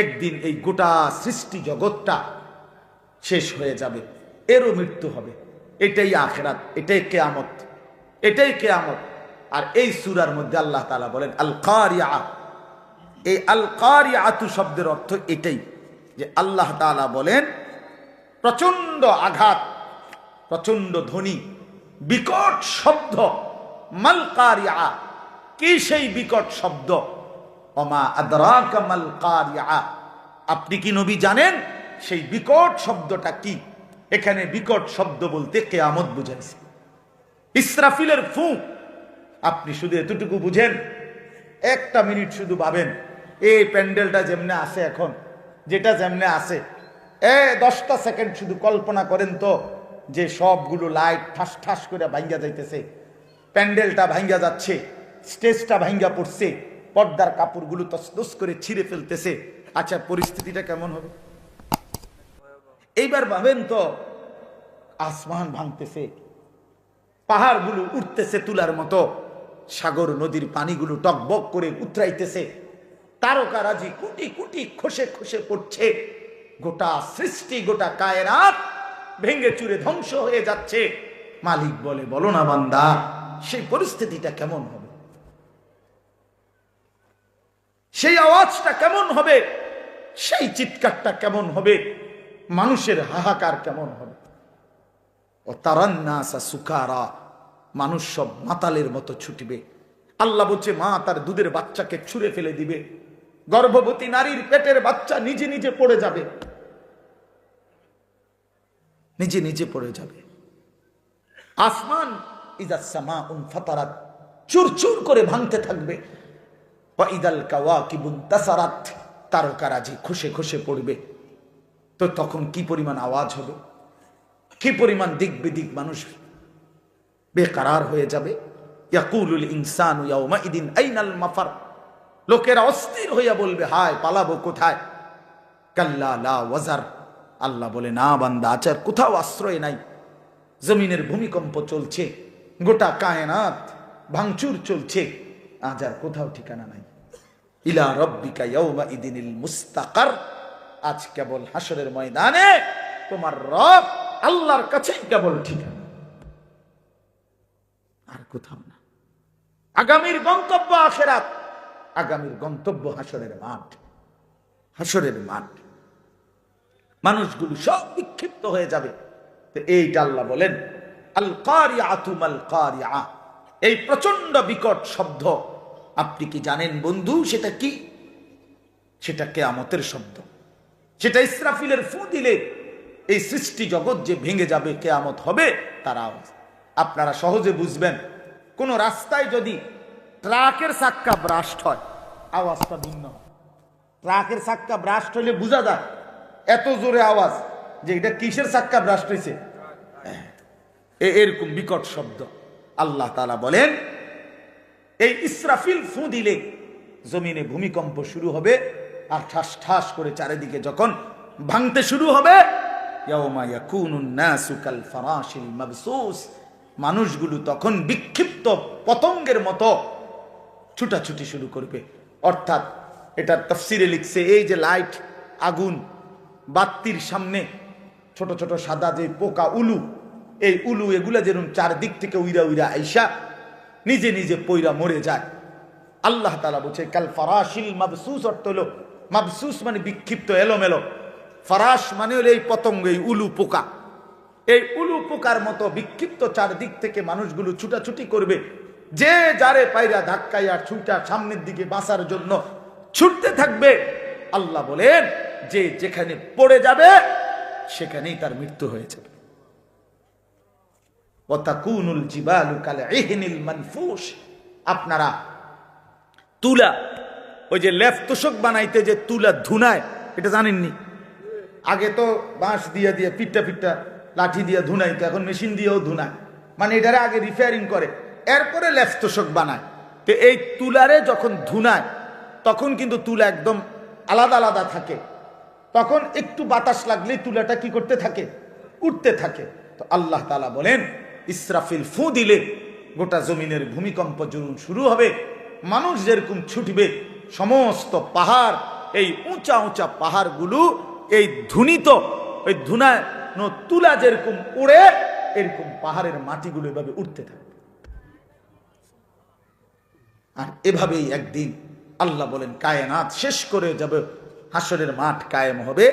একদিন এই গোটা সৃষ্টি জগৎটা শেষ হয়ে যাবে, এরও মৃত্যু হবে। এটাই আখিরাত, এটাই কিয়ামত, এটাই কিয়ামত। আর এই সূরার মধ্যে আল্লাহ তাআলা বলেন আল কারিয়া। এই আল কারিয়াতু শব্দের অর্থ এটাই যে আল্লাহ তাআলা বলেন প্রচন্ড আঘাত, প্রচন্ড ধ্বনি, বিকট শব্দ। মাল কারিয়া, কি সেই বিকট শব্দ? ওমা আদরাকা মাল কারিয়া, আপনি কি নবী জানেন সেই বিকট শব্দটা কি? এখানে বিকট শব্দ বলতে কিয়ামত বুঝাইছে। ইসরাফিলের ফুঁক, আপনি শুধু এতটুকু বুঝেন, একটা মিনিট শুধু ভাবেন, এই প্যান্ডেলটা যেমনে আছে এখন, যেটা যেমনে আছে, 10টা সেকেন্ড শুধু কল্পনা করেন তো, যে সবগুলো লাইট ঠাস ঠাস করে ভাঙ্গা যাইতেছে, প্যান্ডেলটা ভাঙ্গা যাচ্ছে, স্টেজটা ভাঙ্গা পড়ছে, পর্দার কাপড়গুলো তসতস করে ছিঁড়ে ফেলতেছে। আচ্ছা, পরিস্থিতিটা কেমন হবে? এইবার ভাবেন তো, আসমান ভাঙতেছে, পাহাড়গুলো উঠতেছে তুলার মতো, সাগর নদীর পানিগুলো টকবক করে উতরাইতেছে, তারকারাজি কোটি কোটি খসে খসে পড়ছে, গোটা সৃষ্টি, গোটা কায়নাত ভেঙে চুরে ধ্বংস হয়ে যাচ্ছে। মালিক বলে, বলো না বান্দা, সেই পরিস্থিতিটা কেমন হবে? সেই আওয়াজটা কেমন হবে? সেই চিৎকারটা কেমন হবে? মানুষের হাহাকার কেমন হবে? ও তারান্নাসা সুকারা, মানুষ সব মাতালের মতো ছুটবে। আল্লাহ বলছে, মা তার দুধের বাচ্চাকে ছুঁড়ে ফেলে দিবে, গর্ভবতী নারীর পেটের বাচ্চা নিজে নিজে পড়ে যাবে, নিজে নিজে পড়ে যাবে। আসমান ইযা সামাউন ফাতারাত, চুরচুর করে ভাঙতে থাকবে। ওয়া ইদাল কাওয়াকিবুন তাসারাত, তারকারাজি খসে খসে পড়বে। তো তখন কি পরিমাণ আওয়াজ হবে, কি পরিমাণ দিক বিদিক মানুষ বেকারার হয়ে যাবে। ইয়াকুলুল ইনসানু ইয়াউমাইদিন আইনাল মাফার, লোকেরা অস্থির হইয়া বলবে, হায় পালাবো কোথায়? কাল্লা লা ওয়াজার, আল্লাহ বলে, না বান্দা, আচার কোথাও আশ্রয় নাই। জমিনের ভূমিকম্প চলছে, গোটা কায়নাত ভাঙচুর চলছে, আজ আর কোথাও ঠিকানা নাই। ইলা রাব্বিকা ইয়াউমাইদিনিল মুস্তাকার, আজ কেবল হাসরের ময়দানে তোমার রব আল্লাহর কাছেই কেবল ঠিকানা, আর কোথাও না। আগামীর গন্তব্য আখিরাত, আগামীর গন্তব্য হাসরের মাঠ। হাসরের মাঠ, মানুষগুলো সব বিক্ষিপ্ত হয়ে যাবে। তো এইটা আল্লাহ বলেন আল কারিয়াতু মাল কারিয়া, এই প্রচন্ড বিকট শব্দ আপনি কি জানেন বন্ধু সেটা কি? সেটা কিয়ামতের শব্দ। সেটা ইসরাফিলের ফু দিলে এই সৃষ্টি জগৎ যে ভেঙে যাবে, কিয়ামত হবে, তার আওয়াজ আপনারা সহজে বুঝবেন। কোন রাস্তায় যদি ট্রাকের চাক্কা ব্রাস্ট হয়, আওয়াজটা ভিন্ন হয়। ট্রাকের চাক্কা ব্রাস্ট হইলে বোঝা যায়, এত জোরে আওয়াজ যে এটা কিসের চাক্কা ব্রাস্ট হয়েছে, এরকম বিকট শব্দ। আল্লাহ তাআলা বলেন, এই ইসরাফিল ফু দিলে জমিনে ভূমিকম্প শুরু হবে, আর ঠাস ঠাস করে চারিদিকে যখন ভাঙতে শুরু হবে, ইয়াউমা ইয়াকুনুন নাসু কাল ফারাশিল মাবসুস, মানুষগুলো তখন বিক্ষিপ্ত পতঙ্গের মতো ছুটাছুটি শুরু করবে। অর্থাৎ এটা তাফসিরে লিখছে, এই যে লাইট, আগুন, বাতির সামনে ছোট ছোট সাদা যে পোকা, উলু, এই উলু এগুলা যেরকম চারদিক থেকে উইরা উইরা আইসা নিজে নিজে পইরা মরে যায়। আল্লাহ তাআলা বলছে কাল ফারাশিল মাবসুস, অর্থ হলো মাবসুস মানে বিক্ষিপ্ত, এলোমেলো। ফারাশ মানে হলো এই পতঙ্গ, এই উলু পোকা। এই উলু পোকার মতো বিক্ষিপ্ত চারদিক থেকে মানুষগুলো ছুটাছুটি করবে, যে যারে পায়রা ধাক্কাইয়া ছুটা সামনের দিকে বাঁচার জন্য ছুটতে থাকবে। আল্লাহ বলেন, যে যেখানে পড়ে যাবে সেখানেই তার মৃত্যু হয়ে যাবে। ওয়াতাকুনুল জিবালু কাল ইহনিল মানফুশ, আপনারা তুলা, ওই যে লেফ তোষক বানাইতে যে তুলা ধুনায়, এটা জানেননি? আগে তো বাঁশ দিয়ে দিয়ে পিটটা পিটটা লাঠি দিয়ে ধুনাইতো, এখন মেশিন দিয়েও ধুনায়। মানে এটারে আগে রিপেয়ারিং করে, এরপরে লেফ তোষক বানায়। তো এই তুলারে যখন ধুনায়, তখন কিন্তু তুলা একদম আলাদা আলাদা থাকে, তখন একটু বাতাস লাগলেই তুলাটা কি করতে থাকে, উঠতে থাকে। তো আল্লাহ তাআলা বলেন, ইসরাফিল ফু দিলে গোটা জমিনের ভূমিকম্প যখন শুরু হবে, মানুষ যেরকম ছুটবে, সমস্ত পাহাড় এই উঁচা উঁচা পাহাড়গুলো এই ধুনিত ওই ধুনানো তুলা যেরকম উড়ে এরকম পাহাড়ের মাটিগুলো এভাবে উঠতে থাকবে। আর এভাবেই একদিন আল্লাহ বলেন কায়নাত শেষ করে যাবে, হাসরের মাঠ কায়েম হবে।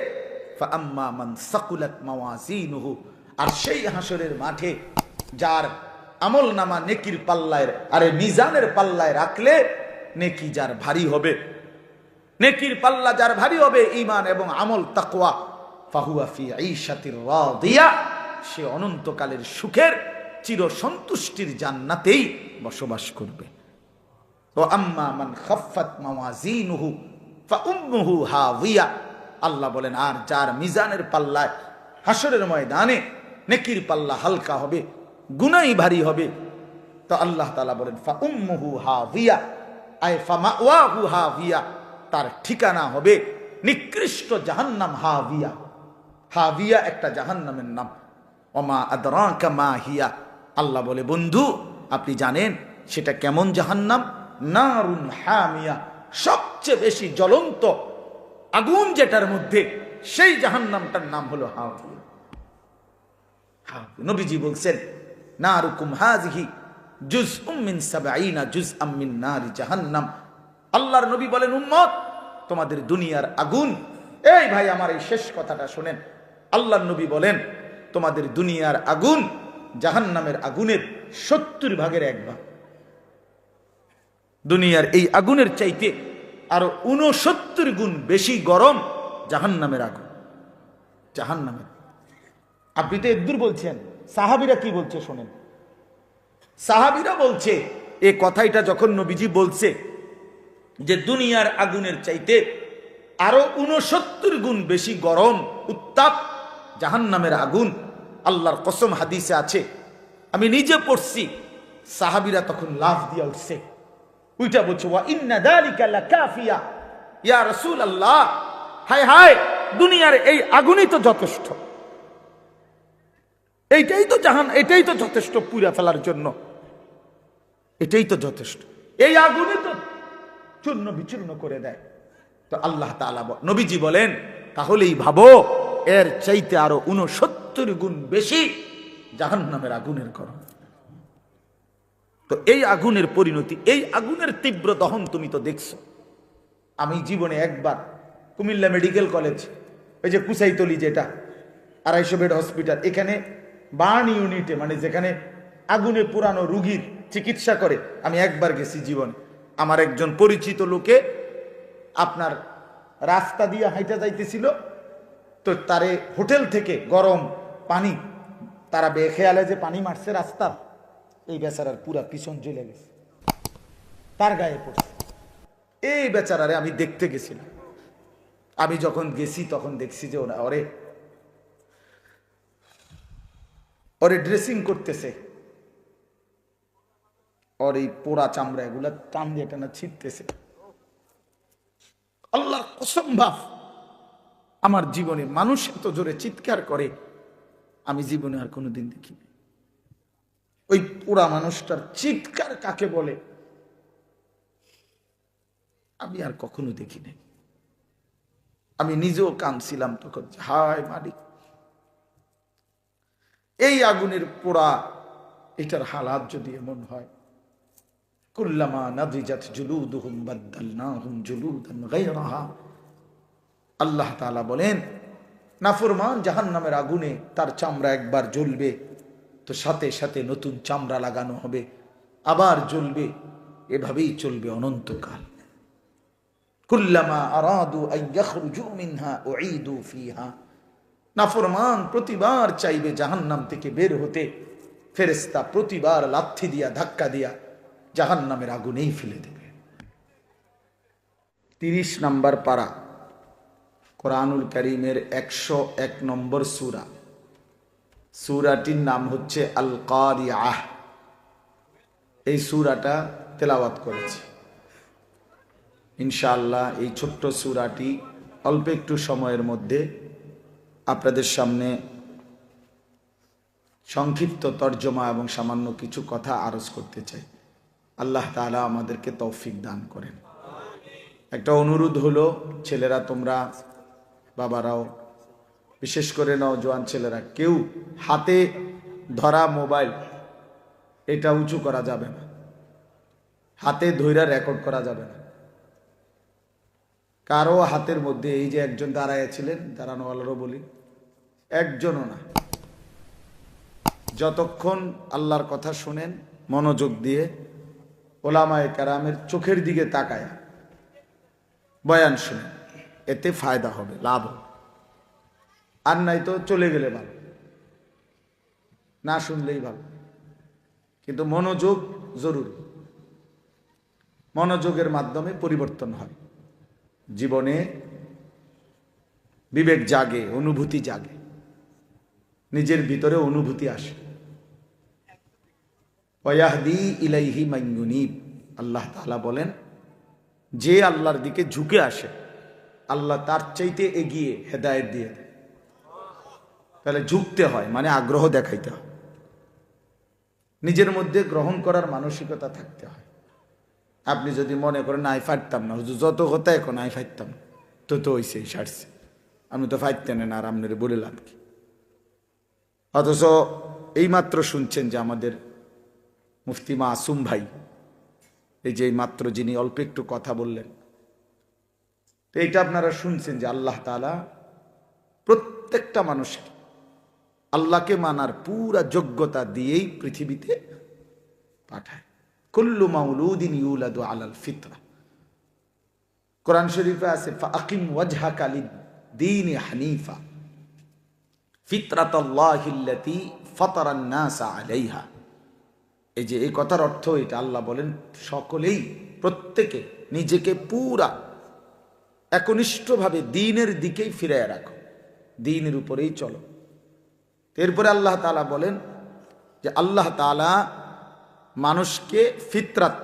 ফাআম্মা মান সাকুলাত মাওয়াজিনুহু, আর সেই হাসরের মাঠে যার আমল নামা নেকির পাল্লায় আরে মিজানের পাল্লায় রাখলে নেকি যার ভারী হবে, নেকির পাল্লা যার ভারী হবে ঈমান এবং আমল তাকওয়া, ফাহুয়া ফি ঈশাতির রাদিয়া, সে অনন্তকালের সুখের চির সন্তুষ্টির জান্নাতেই বসবাস করবে। ওয়া আম্মা মান খাফফাত মাওয়াজিনুহু ফাউম্মুহু হাওিয়া, আল্লাহ বলেন আর যার মিজানের পাল্লায় হাসরের ময়দানে নেকির পাল্লা হালকা হবে, গুনাহ ভারী হবে, তো আল্লাহ তাআলা বলেন ফাউম্মুহু হাওিয়া আয় ফামাওয়াহু হাওিয়া, তার ঠিকানা হবে নিকৃষ্ট জাহান্নাম। হাওিয়া, হাওিয়া একটা জাহান্নামের নাম। ওমা আদরাকা মা হিয়া, আল্লাহ বলে বন্ধু আপনি জানেন সেটা কেমন জাহান্নাম? নারুন হামিয়া, সবচেয়ে বেশি জ্বলন্ত আগুন যেটার মধ্যে, সেই জাহান্নামটার নাম হলো হাওিয়া। নবীজি বলছেন নারুকুম হাযিহি জুজউম মিন ৭০ জুজআম মিন নারি জাহান্নাম। আল্লাহর নবী বলেন উম্মত তোমাদের দুনিয়ার আগুন, এই ভাই আমার এই শেষ কথাটা শুনেন, আল্লাহর নবী বলেন তোমাদের দুনিয়ার আগুন জাহান্নামের আগুনের ৭০ ভাগের ১ ভাগ। দুনিয়ার এই আগুনের চাইতে আরো ৬৯ গুণ বেশি গরম জাহান্নামের আগুন। জাহান্নামের, আপনি তো একদূর বলছেন, সাহাবীরা কি বলছে শোনেন। সাহাবীরা বলছে এই কথাটা যখন নবীজি বলছে যে দুনিয়ার আগুনের চাইতে আরো ৬৯ গুণ বেশি গরম উত্তাপ জাহান্নামের আগুন, আল্লাহর কসম হাদিসে আছে, আমি নিজে পড়ছি, সাহাবীরা তখন লাফ দিয়ে উঠছে, ওইটা বলছে ওয়া ইন্না যালিকা লাকাফিয়া ইয়া রাসূলুল্লাহ, হায় হায় দুনিয়ার এই আগুনই তো যথেষ্ট, এইটাই তো এটাই তো যথেষ্ট পুড়া ফেলার জন্য, এটাই তো যথেষ্ট, এই আগুনই তো চূর্ণ বিচূর্ণ করে দেয়। তো আল্লাহ তাআলা নবীজি বলেন তাহলেই ভাবো এর চাইতে আরো ৬৯ গুণ বেশি জাহান্নামের আগুনের গরম। তো এই আগুনের পরিণতি, এই আগুনের তীব্র দহন তুমি তো দেখছো। আমি জীবনে একবার কুমিল্লা মেডিকেল কলেজ, ওই যে কুসাইতলি যেটা ২৫০ বেড হসপিটাল, এখানে বার্ন ইউনিটে মানে যেখানে আগুনে পুরানো রুগীর চিকিৎসা করে, আমি একবার গেছি জীবনে। আমার একজন পরিচিত লোকে আপনার রাস্তা দিয়ে হাইটা যাইতেছিল, তো তারে হোটেল থেকে গরম পানি তারা বেখেয়ালে যে পানি মারছে রাস্তা, এই বেচারার পুরা পিছন জ্বলে গেছে, তার গায়ে পড়ছে। এই বেচারারে আমি দেখতে গেছিলাম। আমি যখন গেছি তখন দেখছি যে ওরে ড্রেসিং করতেছে, ওর এই পোড়া চামড়া এগুলা টান দিয়ে টানা ছিটতেছে। আল্লাহর কসম ভাব, আমার জীবনে মানুষ এত জোরে চিৎকার করে আমি জীবনে আর কোনোদিন দেখিনি। ওই পোড়া মানুষটার চিৎকার কাকে বলে আমি আর কখনো দেখি নাই। আমি নিজেও কাঁদছিলাম তখন, হায় মালিক, এই আগুনের পোড়া এটার হালাত যদি এমন হয়, কুল্লামা নাদিজাত জুলুদুহুম বাদদালনাহুম জুলুদান গায়রাহা। আল্লাহ তাআলা বলেন নাফরমান জাহান্নামের আগুনে তার চামড়া একবার জ্বলবে তো সাথে সাথে নতুন চামড়া লাগানো হবে, আবার জ্বলবে, এভাবেই চলবে অনন্তকাল। কুল্লামা আরাদু আন ইয়াখরুজু মিনহা উঈদু ফিহা। নাফরমান প্রতিবার চাইবে জাহান্নাম থেকে বের হতে, ফেরেশতা প্রতিবার লাথি দিয়া ধাক্কা দিয়া জাহান্নামের আগুনেই ফেলে দেবে। ৩০ নম্বর পারা, কোরআনুল কারীমের ১০১ নম্বর সূরা। সূরাটির নাম হচ্ছে আল কারিআহ। এই সূরাটা তেলাওয়াত করেছি ইনশাআল্লাহ। এই ছোট্ট সূরাটি অল্প একটু সময়ের মধ্যে আপনাদের সামনে সংক্ষিপ্ত তর্জমা এবং সামান্য কিছু কথা আরজ করতে চাই। আল্লাহ তাআলা আমাদেরকে তৌফিক দান করেন। একটা অনুরোধ হলো, ছেলেরা তোমরা, বাবারাও, বিশেষ করে নওজোয়ান ছেলেরা, কেউ হাতে ধরা মোবাইল এটা উঁচু করা যাবে না, হাতে ধইরা রেকর্ড করা যাবে না। কারো হাতের মধ্যে, এই যে একজন দাঁড়াইয়াছিলেন, দাঁড়ানোওয়ালারও বলি, একজনও না, যতক্ষণ আল্লাহর কথা শুনেন মনোযোগ দিয়ে, ওলামায়ে কেরামের চোখের দিকে তাকায় বয়ান শুনেন, এতে ফায়দা হবে, লাভ হবে। আর নাই তো চলে গেলে ভালো, না শুনলেই ভালো, কিন্তু মনোযোগ জরুরি। মনোযোগের মাধ্যমে পরিবর্তন হয়, জীবনে বিবেক জাগে, অনুভূতি জাগে, নিজের ভিতরে অনুভূতি আসে। ওয়াহদি ইলাইহি মান ইউনীব, আল্লাহ তাআলা বলেন, যে আল্লাহর দিকে ঝুঁকে আসে আল্লাহ তার চাইতে এগিয়ে হেদায়েত দিয়ে দেয়। তাহলে ঝুঁকতে হয় মানে আগ্রহ দেখাইতে হয়, নিজের মধ্যে গ্রহণ করার মানসিকতা থাকতে হয়। আপনি যদি মনে করেন আই ফাটতাম না, যত কথা এখন আই ফাটতাম, তো হইছে সারছে, আমি তো ফাইতেন না, আর আপনার বলে লাভ কি? অথচ এইমাত্র শুনছেন যে আমাদের মুফতি মাসুম ভাই, এই যে মাত্র যিনি অল্প একটু কথা বললেন, তো এইটা আপনারা শুনছেন যে আল্লাহ তাআলা প্রত্যেকটা মানুষকে আল্লাহকে মানার পুরা যোগ্যতা দিয়েই পৃথিবীতে পাঠায়। কুল্লু মাউলুদিন ইউলাদু আলাল ফিতরা, কোরআন শরীফে আছে, ফাআকিম ওয়াজহাকা লিদ-দীনি হানিফা ফিতরাতাল্লাহিল্লাতী ফাতারান নাসা আলাইহা। এই যে এই কথার অর্থ এটা, আল্লাহ বলেন সকলেই, প্রত্যেকে নিজেকে পুরা একনিষ্ঠভাবে দ্বীনের দিকেই ফিরাইয়া রাখো, দ্বীনের উপরেই চলো। এরপরে আল্লাহ তাআলা বলেন যে আল্লাহ তাআলা মানুষকে ফিতরাত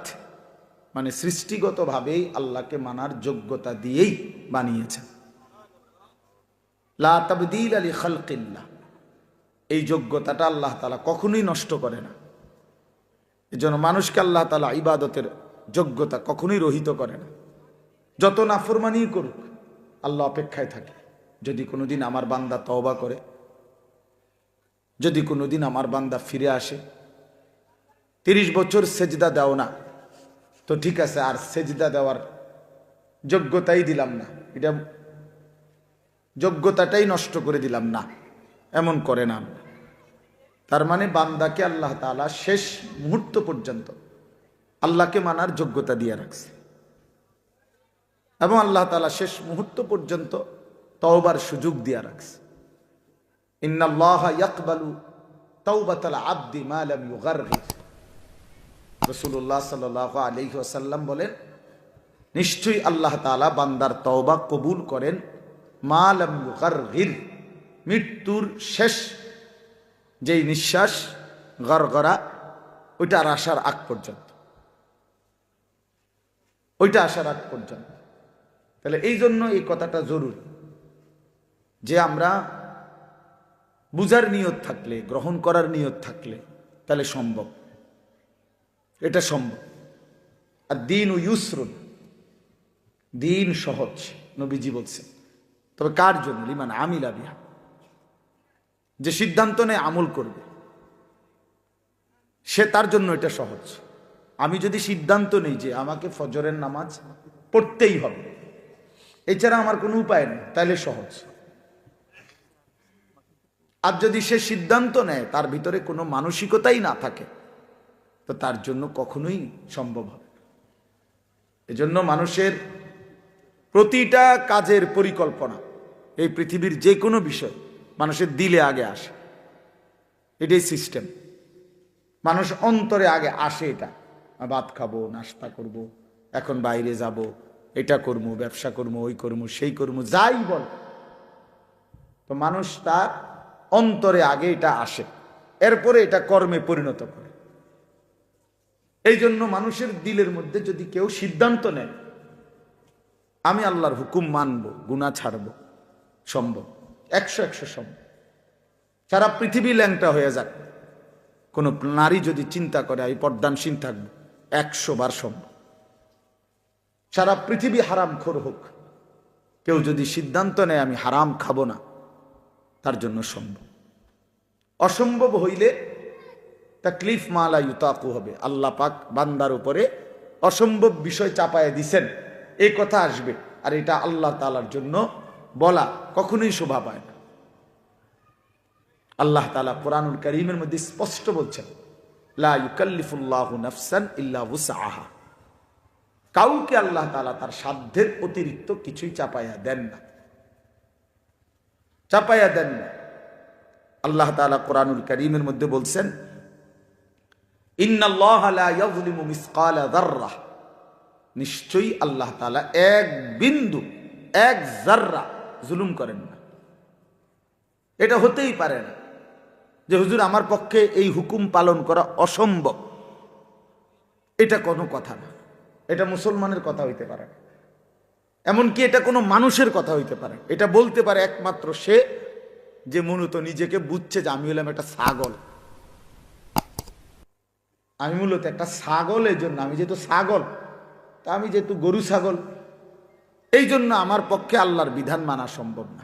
মানে সৃষ্টিগতভাবেই আল্লাহকে মানার যোগ্যতা দিয়েই বানিয়েছেন। লা তাবদীল লি খালকিল্লাহ, এই যোগ্যতাটা আল্লাহ তাআলা কখনোই নষ্ট করে না। এজন্য মানুষকে আল্লাহ তাআলা ইবাদতের যোগ্যতা কখনোই রহিত করে না। যত নাফরমানি করুক আল্লাহ অপেক্ষায় থাকে, যদি কোনোদিন আমার বান্দা তওবা করে, যদি কোনোদিন আমার বান্দা ফিরে আসে। 30 বছর সেজদা দাও না, তো ঠিক আছে, আর সেজদা দেওয়ার যোগ্যতাই দিলাম না, এটা যোগ্যতাটাই নষ্ট করে দিলাম না, এমন করে না। তার মানে বান্দাকে আল্লাহ তাআলা শেষ মুহূর্ত পর্যন্ত আল্লাহকে মানার যোগ্যতা দিয়ে রাখছে, এবং আল্লাহ তাআলা শেষ মুহূর্ত পর্যন্ত তওবার সুযোগ দিয়ে রাখছে। ইন্নাল্লাহা ইয়াকবালু তাওবাতাল আবদি মা লাম ইউগারগির, রাসূলুল্লাহ সাল্লাল্লাহু আলাইহি ওয়াসাল্লাম বলেন, নিশ্চয়ই আল্লাহ তাআলা বান্দার তওবা কবুল করেন মা লাম ইউগারগির, মৃত্যুর শেষ যেই নিঃশ্বাস গরগরা ওইটার আসার আগ পর্যন্ত, ওইটা আসার আগ পর্যন্ত। তাহলে এই জন্য এই কথাটা জরুরি যে আমরা বুঝার নিয়ত থাকলে, গ্রহণ করার নিয়ত থাকলে তাহলে সম্ভব, এটা সম্ভব। আর দ্বীন ইউসরুন, দ্বীন সহজ, নবীজি বলছেন। তবে কার জন্য? লিমান আমিলা বিহা, যে সিদ্ধান্ত নেয় আমল করবে, সে, তার জন্য এটা সহজ। আমি যদি সিদ্ধান্ত নেই যে আমাকে ফজরের নামাজ পড়তেই হবে, এছাড়া আমার কোনো উপায় নেই, তাহলে সহজ। আর যদি সে সিদ্ধান্ত নেয় তার ভিতরে কোনো মানসিকতাই না থাকে, তো তার জন্য কখনোই সম্ভব হবে। এজন্য মানুষের প্রতিটা কাজের পরিকল্পনা, এই পৃথিবীর যে কোনো বিষয় মানুষের দিলে আগে আসে, এটাই সিস্টেম। মানুষ অন্তরে আগে আসে, এটা ভাত খাবো, নাস্তা করব, এখন বাইরে যাব, এটা করবো, ব্যবসা করবো, ওই করবো, সেই করবো, যাই বল, তো মানুষ তার অন্তরে আগে এটা আসে, এরপরে এটা কর্মে পরিণত করে। এই জন্য মানুষের দিলের মধ্যে যদি কেউ সিদ্ধান্ত নেয় আমি আল্লাহর হুকুম মানব, গুনাহ ছাড়ব, সম্ভব, 100 সম্ভব। সারা পৃথিবী ল্যাংটা হয়ে যাক, কোনো নারী যদি চিন্তা করে আমি পর্দানসীন থাকবো, 100 বার সম্ভব। সারা পৃথিবী হারামখোর হোক, কেউ যদি সিদ্ধান্ত নেয় আমি হারাম খাবো না, তার জন্য সম্ভব। অসম্ভব হইলে তাকলিফ মালা ইউতাকু হবে। আল্লাহ পাক বান্দার উপরে অসম্ভব বিষয় চাপায় দিছেন, এই কথা আসবে। আর এটা আল্লাহ তাআলার জন্য বলা কখনোই শোভা পায় না। আল্লাহ তাআলা কোরআনুল কারীমের মধ্যে স্পষ্ট বলছেন, লা ইউকাল্লিফুল্লাহু নাফসান ইল্লা উসআহা। কাউকে আল্লাহ তাআলা তার সাধ্যের অতিরিক্ত কিছুই চাপাইয়া দেন না, চাপাইয়া দেন না। আল্লাহ তাআলা কোরআনুল কারীমের মধ্যে বলছেন, ইন্নাল্লাহা লা ইয়াযলিমু মিসকালা যাররাহ। নিশ্চয়ই আল্লাহ তাআলা এক বিন্দু, এক যাররা জুলুম করেন না। এটা হতেই পারে না যে হুজুর আমার পক্ষে এই হুকুম পালন করা অসম্ভব, এটা কোনো কথা না। এটা মুসলমানের কথা হইতে পারে না, এমনকি এটা কোনো মানুষের কথা হইতে পারে। এটা বলতে পারে একমাত্র সে যে মূলত নিজেকে বুঝছে যে আমি হলাম একটা ছাগল, আমি মূলত একটা ছাগল। এই জন্য আমি যেহেতু ছাগল, তা আমি যেহেতু গরু ছাগল, এই জন্য আমার পক্ষে আল্লাহর বিধান মানা সম্ভব না।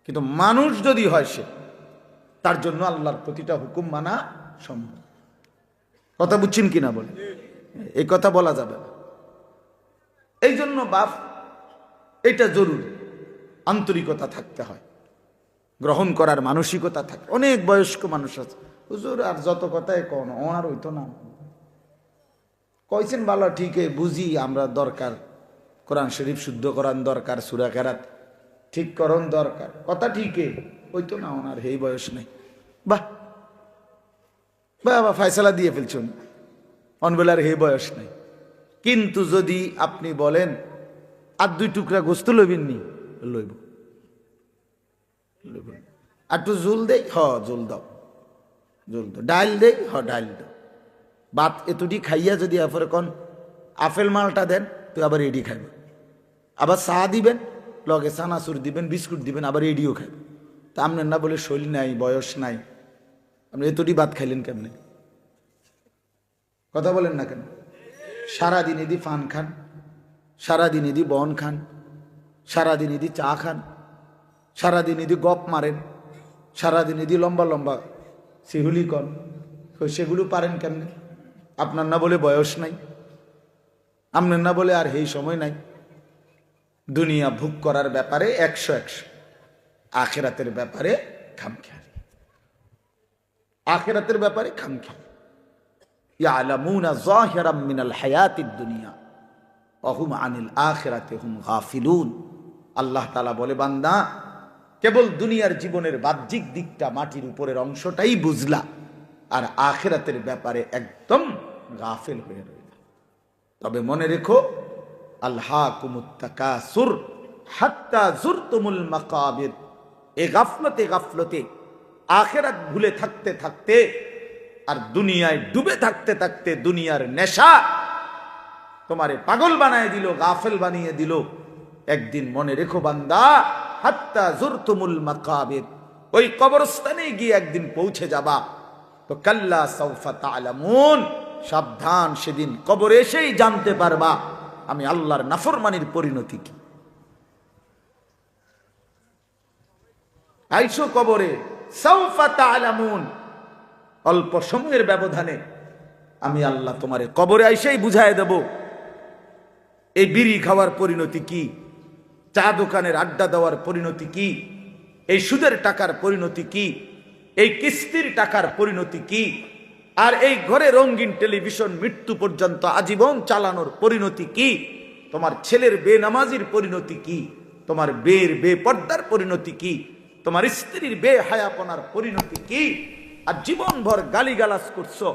কিন্তু মানুষ যদি হয় সে, তার জন্য আল্লাহর প্রতিটা হুকুম মানা সম্ভব। কথা বুঝছেন কিনা বলে? এই কথা বলা যাবে না। এই জন্য বাপ, এটা জরুরি, আন্তরিকতা থাকতে হয়, গ্রহণ করার মানসিকতা থাকে। অনেক বয়স্ক মানুষ আছে, হুজুর আর যত কথাই কোন আর হইতো না, কইছেন ভালো ঠিক বুঝি আমরা দরকার, কোরআন শরীফ শুদ্ধ করান দরকার, সূরা কেরাত ঠিক করণ দরকার, কথা ঠিকই হইতো না, ওনার এই বয়স নেই। বাহ বাবা, ফয়সালা দিয়ে ফেলছেন, অনবেলার হে বয়স নেই। কিন্তু যদি আপনি বলেন আর দুই টুকরা গোস্ত লইবেন নি, লইব, আর একটু জোল দেই, হ জোল দাও, জোল দাও, ডাইল দেই, হ ডাইল দাও, ভাত এতটি খাইয়া যদি এরপরে কন আপেল মালটা দেন, তো আবার এডি খাইবে, আবার চা দিবেন, লগে চানাচুর দিবেন, বিস্কুট দিবেন, আবার এডিও খাইবে। তা আপনার না বলে শৈল নাই, বয়স নাই, আপনি এতটি ভাত খাইলেন কেমনে? কথা বলেন না কেন? সারাদিন এদি পান খান, সারাদিন এদি বন খান, সারাদিন এদি চা খান, সারাদিন এদি গপ মারেন, সারাদিন এদি লম্বা লম্বা সেহুলি কন, সেগুলো পারেন কেমনে? আপনার না বলে বয়স নাই, আপনার না বলে আর এই সময় নাই। দুনিয়া ভোগ করার ব্যাপারে 100, আখিরাতের ব্যাপারে খামখেয়ালি, আখিরাতের ব্যাপারে খামখেয়ালি। ইয়ালামুনা যাহিরাম মিনাল হায়াতিদ দুনিয়া ওয়া হুম আনিল আখিরাতি হুম গাফিলুন। আল্লাহ তাআলা বলে, বান্দা কেবল দুনিয়ার জীবনের বাহ্যিক দিকটা, মাটির উপরের অংশটাই বুঝলা, আর আখিরাতের ব্যাপারে একদম গাফিল হয়ে রইলা। তবে মনে রেখো, আলহাকুমুত তাকাসুর হাত্তা যুরতুমুল মাকাবির। এই গাফলতে গাফলতে, আখিরাত ভুলে থাকতে থাকতে আর দুনিয়ায় ডুবে থাকতে থাকতে দুনিয়ার নেশা তোমারে পাগল বানায় দিল, গাফেল বানিয়ে দিল। একদিন মনে রেখো বান্দা, হাত্তা যুরতুমুল মাকাবির, ওই কবরস্থানে গিয়ে একদিন পৌঁছে যাবা। তো কাল্লা সাউফা তা'লামুন, সাবধান, সেদিন কবরে এসেই জানতে পারবা আমি আল্লাহর নাফরমানির পরিণতি কি। আইসো কবরে, সাউফা তা'লামুন, অল্প সময়ের ব্যবধানে আমি আল্লাহ তোমারে কবরে আইসেই বুঝায় দেব এই বিড়ি খাওয়ার পরিণতি কি, চা দোকানের আড্ডা দেওয়ার পরিণতি কি, এই সুদের টাকার পরিণতি কি, এই কিস্তির টাকার পরিণতি কি, আর এই ঘরে রঙিন টেলিভিশন মৃত্যু পর্যন্ত আজীবন চালানোর পরিণতি কি, তোমার ছেলের বেনামাজির পরিণতি কি, তোমার বেপর্দার পরিণতি কি, তোমার স্ত্রীর বেহায়াপনার পরিণতি কি। আর জীবনভর গালিগালাজ করছো,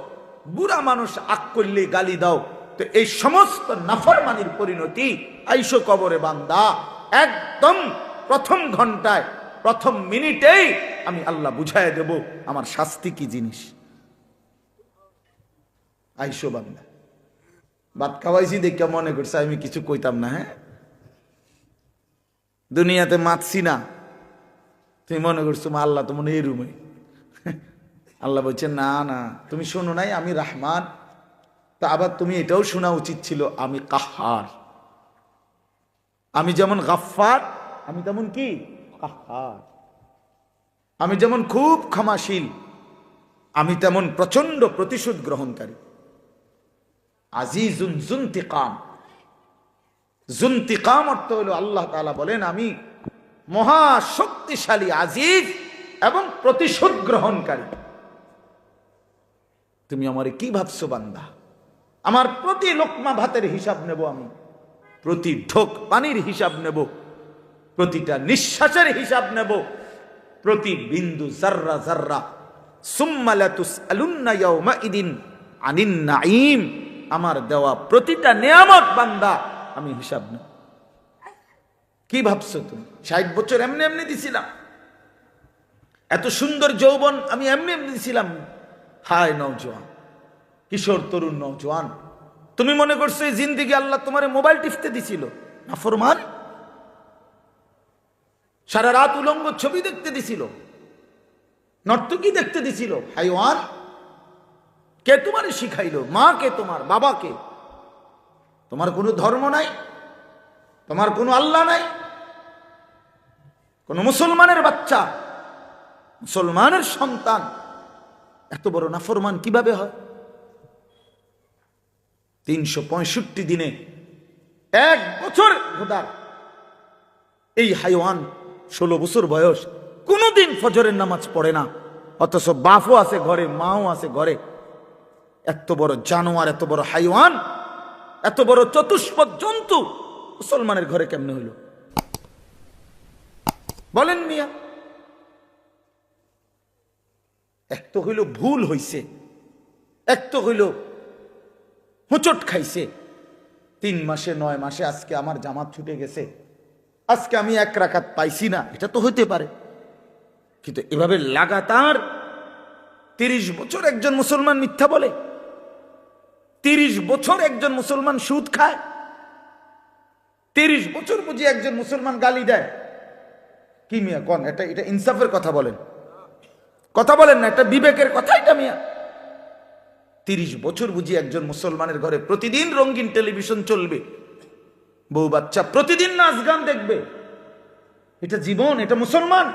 বুড়া মানুষ আক করলে গালি দাও, তো এই সমস্ত নাফরমানির পরিণতি। আইসো কবরে বান্দা, একদম প্রথম ঘন্টায়, প্রথম মিনিটেই আমি আল্লাহ বুঝায় দেব আমার শাস্তি কি জিনিস। আইসো বান্দা। ভাত খাওয়াইছি দেখে মনে করছে আমি কিছু কইতাম না, হ্যাঁ, দুনিয়াতে মাতছি না, তুমি মনে করছো মা আল্লাহ তো মনে এই রুমে। আল্লাহ বলছে না না, তুমি শোনো নাই আমি রাহমান, তা আবার তুমি এটাও শোনা উচিত ছিল আমি কাহার। আমি যেমন গাফফার, আমি তেমন কি কাহ্হার। আমি যেমন খুব ক্ষমাশীল, আমি তেমন প্রচন্ড প্রতিশোধ গ্রহণকারী। আজিজুন যুনতিকাম। যুনতিকাম অর্থ হলো আল্লাহ তাআলা বলেন আমি মহা শক্তিশালী, আজিজ এবং প্রতিশোধ গ্রহণকারী। তুমি আমারে কি ভাবছো বান্দা? আমার প্রতি লোকমা ভাতের হিসাব নেব আমি, প্রতি ঢোক পানির হিসাব নেব, প্রতিটা নিঃশ্বাসের হিসাব নেব, প্রতি বিন্দু জাররা জাররা। সুম্মা লাতুসআলুন্না ইয়াওমাইদিন আনিন নাঈম। আমার দেওয়া প্রতিটা নিয়ামত বান্দা আমি হিসাব নেব। কি ভাবছো তুমি 60 বছর এমনি এমনি দিছিলাম? এত সুন্দর যৌবন আমি এমনি এমনি দিছিলাম? হায় নওজোয়ান, কিশোর তরুণ নওজোয়ান, তুমি মনে করছো এই জিন্দেগি আল্লাহ তোমারে মোবাইল টিপতে দিছিল? নাফরমান। সারা রাত উলঙ্গ ছবি দেখতে দিছিল, নর্তকী দেখতে দিছিল? হাইওয়ান। কে তোমারে শিখাইলো? মা কে? তোমার বাবা কে? তোমার কোনো ধর্ম নাই, তোমার কোনো আল্লাহ নাই। কোন মুসলমানের বাচ্চা, মুসলমানের সন্তান এত বড় নাফরমান কিভাবে হয়? 365 দিনে 1 বছর খোদার এই হাইওয়ান 16 বছর বয়স, কোনদিন ফজরের নামাজ পড়ে না, অথচ বাপও আছে ঘরে, মাও আছে ঘরে। এত বড় জানোয়ার, এত বড় হাইওয়ান, এত বড় চতুষ্পদ জন্তু মুসলমানের ঘরে কেমনে হইল বলেন মিয়া? এক তো হইল ভুল হইছে, এক তো হইল হোঁচট খাইছে। 3 মাসে 9 মাসে আজকে আমার জামাত ছুটে গেছে, আজকে আমি 1 রাকাত পাইছি না, এটা তো হইতে পারে। কিন্তু এভাবে লাগাতার 30 বছর একজন মুসলমান মিথ্যা বলে, 30 বছর একজন মুসলমান সুদ খায়, 30 বছর বুঝি একজন মুসলমান গালি দেয়। কি মিয়া কোন? এটা ইনসাফের কথা বলেন, কথা বলেন না, এটা বিবেকের কথা এটা মিয়া? 30 বছর বুঝি একজন মুসলমানের ঘরে প্রতিদিন রঙিন টেলিভিশন চলবে, বউ বাচ্চা প্রতিদিন নাচ গান দেখবে? এটা জীবন? এটা মুসলমান?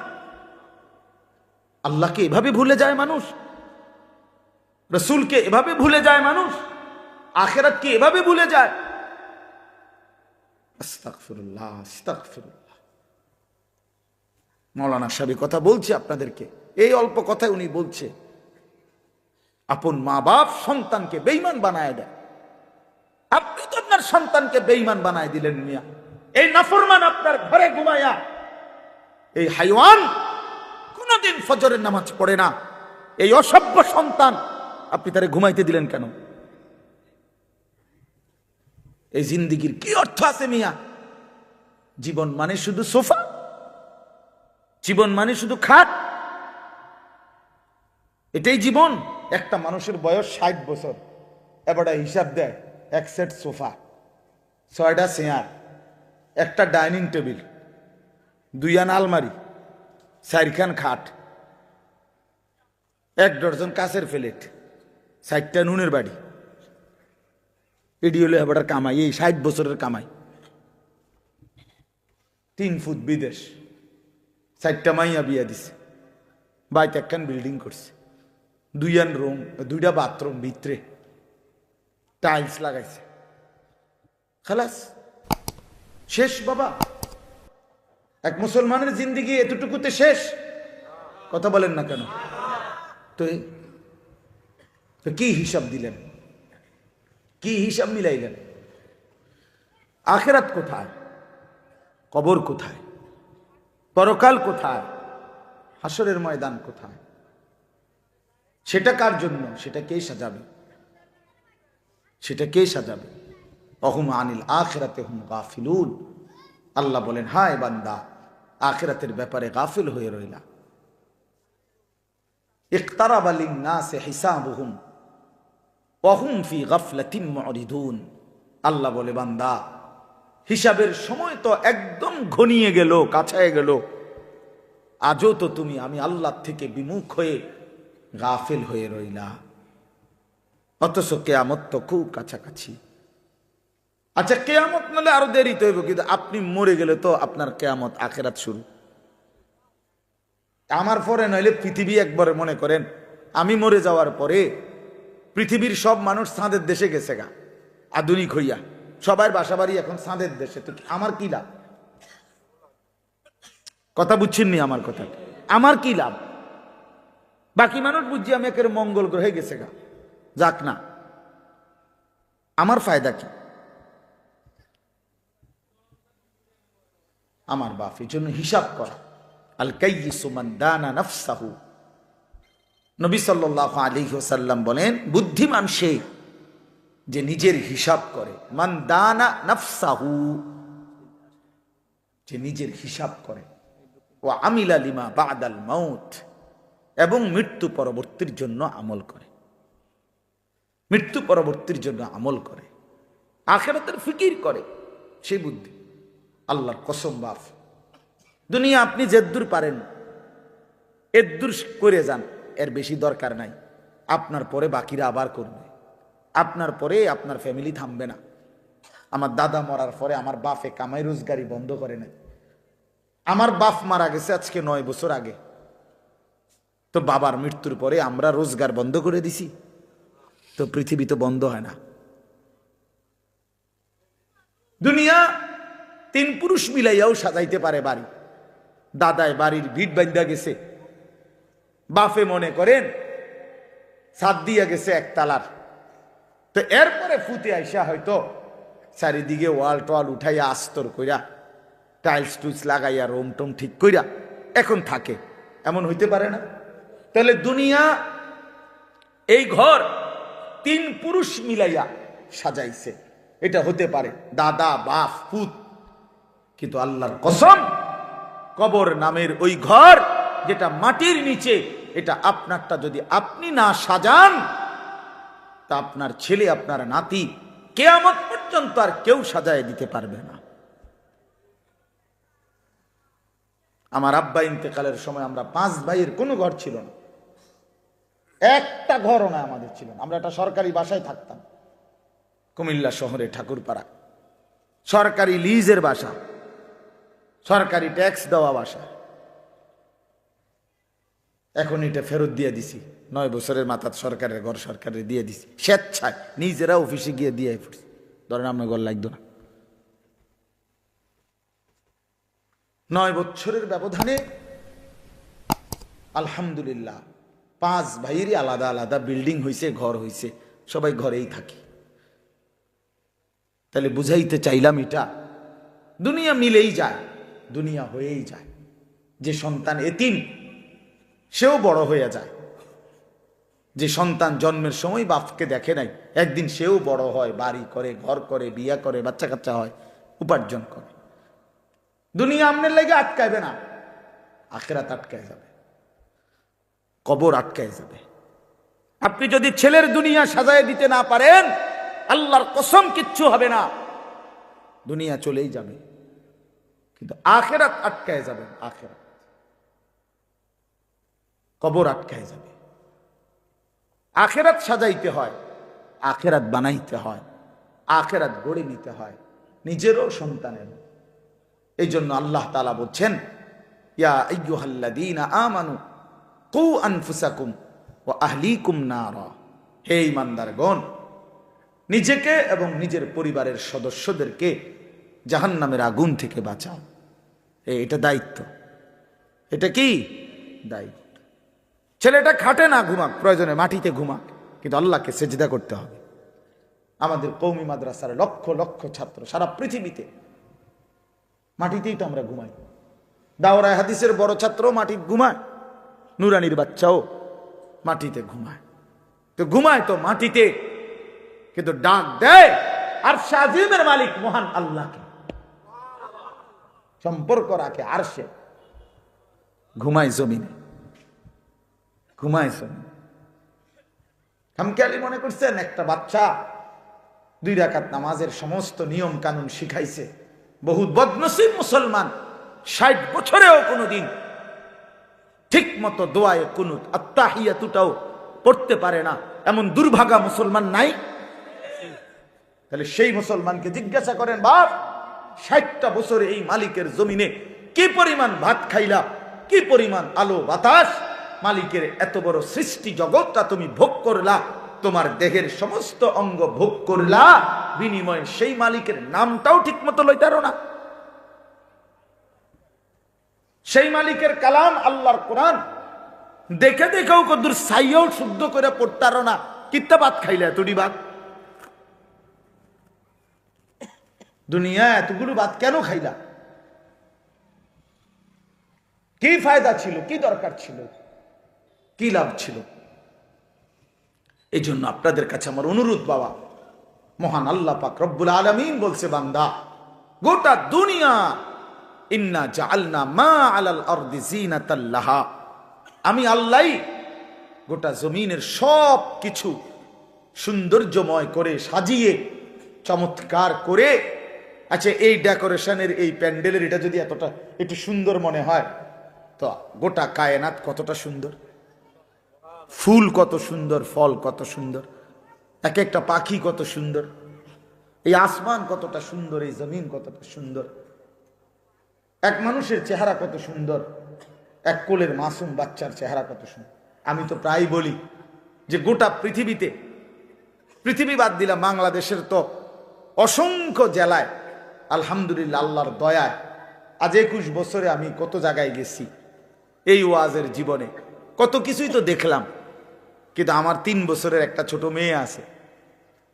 আল্লাহকে এভাবে ভুলে যায় মানুষ, রসুলকে এভাবে ভুলে যায় মানুষ, আখিরাতকে এভাবে ভুলে যায়। আস্তাগফিরুল্লাহ, আস্তাগফিরুল্লাহ। মৌলানা সাহেব কথা বলছি আপনাদেরকে, এই অল্প কথায় উনি বলছে আপন মা বাপ সন্তানকে বেঈমান বানায় দেয়। আপনি তো আপনার সন্তানকে বেঈমান বানায় দিলেন মিয়া। এই নাফরমান আপনার ঘরে ঘুমায়া, এই হাইওয়ান কোনদিন ফজরের নামাজ পড়ে না, এই অসভ্য সন্তান আপনি তারে ঘুমাইতে দিলেন কেন? এই জিন্দেগির কি অর্থ আছে মিয়া? জীবন মানে শুধু সোফা? জীবন মানে শুধু খাট? এটাই জীবন? একটা মানুষের বয়স 60 বছর, এবার হিসাব দেয় 1 সেট সোফা, 6টা চেয়ার, একটা ডাইনিং টেবিল, 2 আলমারি, 4খান খাট, 1 ডজন কাঁচের প্লেট, 4টা নুনের বাড়ি। এটি হলো এবার কামাই, এই 60 বছরের কামাই। 3 ফুট বিদেশ, 4টা মাইয়া বিয়া দিছে, বাইতে 1খান বিল্ডিং করছে, 2 রুম, 2টা বাথরুম, ভিতরে টাইলস লাগাইছে, খালাস শেষ বাবা। এক মুসলমানের জিন্দেগি এতটুকুতে শেষ? কথা বলেন না কেন? তো কি হিসাব দিলেন? কি হিসাব মিলাইলেন? আখিরাত কোথায়? কবর কোথায়? পরকাল কোথায়? হাসরের ময়দান কোথায়? সেটা কার জন্য? সেটা কে সাজাবে? সেটা কে সাজাবে? অহুম আনিল আখিরাতে হুম গাফিলুন। আল্লাহ বলেন, হায় বান্দা, আখিরাতের ব্যাপারে গাফিল হয়ে রইলা। ইকতারাবা লিন-নাসি হিসাবুহুম ওয়া হুম ফি গাফলাতিন মুরিদুন। আল্লাহ বলে, বান্দা হিসাবের সময় তো একদম ঘনিয়ে গেল, কাছে গেল, আজও তো তুমি আমি আল্লাহ থেকে বিমুখ হয়ে গাফিল হয়ে রইলা। অথচ কিয়ামত তো খুব কাছাকাছি। আচ্ছা কেয়ামত নালে আরো দেরিতে হইব, কিন্তু আপনি মরে গেলে তো আপনার কেয়ামত আখেরাত শুরু। আমার পরে নইলে পৃথিবী একবারে মনে করেন আমি মরে যাওয়ার পরে পৃথিবীর সব মানুষ চাঁদের দেশে গেছে গা, আধুনিক হইয়া সবার বাসা বাড়ি এখন চাঁদের দেশে, তো আমার কি লাভ? কথা বুঝছেননি আমার কথা? আমার কি লাভ? বাকি মানুষ বুঝছি আমি একের মঙ্গল গ্রহে গেছে গা, যাক না, আমার ফায়দা কি? আমার বাপ এই জন্য হিসাব করা। আল কাইয়িসু মান দানা নাফসাহু, নবী সাল্লাল্লাহু আলাইহি ওয়াসাল্লাম বলেন বুদ্ধিমান সে যে নিজের হিসাব করে। মান দানা নাফসাহু, যে নিজের হিসাব করে। ওয়া আমিলা লিমা বাদাল মাউত, এবং মৃত্যু পরবর্তীর জন্য আমল করে। মৃত্যু পরবর্তীর জন্য আমল করে, আখিরাতের ফিকির করে, সেই বুদ্ধি। আল্লাহর কসম বাপ, দুনিয়া আপনি যেদ্দূর পারেন এদ্দূর করে যান, এর বেশি দরকার নাই। আপনার পরে বাকিরা আবার করবে, আপনার পরে আপনার ফ্যামিলি থামবে না। আমার দাদা মরার পরে আমার বাপে কামাই রোজগারি বন্ধ করে নাই। আমার বাপ মারা গেছে আজকে 9 বছর আগে, তো বাবার মৃত্যুর পরে আমরা রোজগার বন্ধ করে দিছি, তো পৃথিবী তো বন্ধ হয় না। দুনিয়া 3 পুরুষ মিলাইয়াও সাজাইতে পারে বাড়ি। দাদায় বাড়ির ভিট বান্ধা গেছে, বাপে মনে করেন ছাদ দিয়া গেছে একতলার, তো এরপরে ফুতে আইসা হয়তো চারিদিকে ওয়াল টোয়াল উঠাইয়া আস্তর কইরা টাইলস টুইলস লাগাইয়া রোম টোম ঠিক কইরা এখন থাকে, এমন হইতে পারে না? তাহলে দুনিয়া এই ঘর 3 পুরুষ মিলাইয়া সাজাইছে, এটা হতে পারে দাদা বাপ পুত। কিন্তু আল্লাহর কসম, কবর নামের ওই ঘর যেটা মাটির নিচে, এটা আপনারটা যদি আপনি না সাজান, তা আপনার ছেলে আপনার নাতি কিয়ামত পর্যন্ত আর কেউ সাজায় দিতে পারবে না। আমার আব্বা ইন্তেকালের সময় আমরা 5 ভাইয়ের কোনো ঘর ছিল না, একটা ঘরও না আমাদের ছিল না। আমরা একটা সরকারি বাসায় থাকতাম কুমিল্লা শহরে ঠাকুরপাড়া, সরকারি লিজের বাসা, সরকারি ট্যাক্স দেওয়া বাসা। এখন এটা ফেরত দিয়ে দিছি, 9 বছরের মাথায় সরকারের ঘর সরকারের দিয়ে দিছি, স্বেচ্ছায় নিজেরা অফিসে গিয়ে দিয়ে পড়ছি। ধরেন আপনার ঘর লাগতো না। 9 বছরের ব্যবধানে আলহামদুলিল্লাহ 5 ভাইয়েরই আলাদা আলাদা বিল্ডিং হয়েছে, ঘর হয়েছে, সবাই ঘরেই থাকি। তাহলে বুঝাইতে চাইলাম এটা দুনিয়া মিলেই যায়, দুনিয়া হয়েই যায়। যে সন্তান এতিম সেও বড় হয়ে যায়, যে সন্তান জন্মের সময় বাপকে দেখে নাই, একদিন সেও বড় হয়, বাড়ি করে, ঘর করে, বিয়া করে, বাচ্চা কাচ্চা হয়, উপার্জন করে। দুনিয়া আমনের লাগে আটকাইবে না, আখিরাত আটকায় যাবে, কবর আটকায় যাবে। আপনি যদি ছেলের দুনিয়া সাজায় দিতে না পারেন, আল্লাহর কসম কিচ্ছু হবে না, দুনিয়া চলেই যাবে, কিন্তু আখিরাত আটকায় যাবে। আখিরাত, কবর আটকায় যাবে। আখিরাত সাজাইতে হয়, আখিরাত বানাইতে হয়, আখিরাত গড়ে নিতে হয়, নিজেরও সন্তানেরও। এই জন্য আল্লাহ তাআলা বলছেন, ইয়া আইয়ুহাল্লাযীনা আমানু কু আনফুসাকুম ওয়া আহলিকুম নারা, হে ঈমানদারগণ, নিজেকে এবং নিজের পরিবারের সদস্যদেরকে জাহান্নামের আগুন থেকে বাঁচাও। এটা দায়িত্ব। এটা কি দায়িত্ব? ছেলেটা খাটে না, ঘুমাক, প্রয়োজনে মাটিতে ঘুমাক, কিন্তু আল্লাহকে সেজদা করতে হবে। আমাদের কওমি মাদ্রাসার লক্ষ লক্ষ ছাত্র সারা পৃথিবীতে মাটিতেই তো আমরা ঘুমাই। দাওরায়ে হাদিসের বড় ছাত্র মাটিতে ঘুমায়, নুরানির বাচ্চাও মাটিতে ঘুমায়। তো ঘুমায় তো মাটিতে, কিন্তু ডাক দেয় আরশে আজিমের মালিক মহান আল্লাহকে, সম্পর্ক রাখে আরশে। ঘুমায় জমিনে, ঘুমায় জমিনে। খামখেয়ালি মনে করছেন একটা বাচ্চা 2 রাকাত নামাজের সমস্ত নিয়ম কানুন শিখাইছে? বহুত বদনসিব মুসলমান 60 বছরেও কোনোদিন ঠিক মতো দোয়ায়ে কুনুত আত্তাহিয়াতুটাও পড়তে পারে না, এমন দুর্ভাগা মুসলমান নাই? তাহলে সেই মুসলমানকে জিজ্ঞাসা করেন, বাপ 60টা বছরে এই মালিকের জমিনে কি পরিমাণ ভাত খাইলা, কি পরিমাণ আলো বাতাস, মালিকের এত বড় সৃষ্টি জগৎটা তুমি ভোগ করলা, তোমার দেহের সমস্ত অঙ্গ ভোগ করলা, বিনিময়ে সেই মালিকের নামটাও ঠিক মতো লইতারো না। সেই মালিকের কালাম আল্লাহর কোরআন দেখে দেখেও কদ্দুর সাইয়াও শুদ্ধ করে পড়তারো না, কিত্তা ভাত খাইলা, এতটি ভাত, দুনিয়া এতগুলো ভাত কেন খাইলা, কি ফায়দা ছিল, কি দরকার ছিল, কি লাভ ছিল? এই জন্য আপনাদের কাছে আমার অনুরোধ, বাবা, মহান আল্লাহ পাক রব্বুল আলামিন বলছে, বান্দা গোটা দুনিয়া, ইন্না জাআলনা মা আলাল আরদি জিনাতাল লাহা, আমি আল্লাহ গোটা জমিনের সব কিছু সৌন্দর্যময় করে সাজিয়ে চমৎকার করে, আচ্ছা এই ডেকোরেশনের এই প্যান্ডেলের এটা যদি এতটা একটু সুন্দর মনে হয়, তো গোটা কায়নাত কতটা সুন্দর, ফুল কত সুন্দর, ফল কত সুন্দর, এক একটা পাখি কত সুন্দর, এই আসমান কতটা সুন্দর, এই জমিন কতটা সুন্দর, এক মানুষের চেহারা কত সুন্দর, এক কোলের মাসুম বাচ্চার চেহারা কত সুন্দর। আমি তো প্রায় বলি যে গোটা পৃথিবীতে, পৃথিবী বাদ দিলাম, বাংলাদেশের তো অসংখ্য জেলায় আলহামদুলিল্লাহ আল্লাহর দয়ায় আজ 21 বছরে আমি কত জায়গায় গেছি, এই ওয়াজের জীবনে কত কিছুই তো দেখলাম। কিন্তু আমার 3 বছরের একটা ছোট মেয়ে আছে,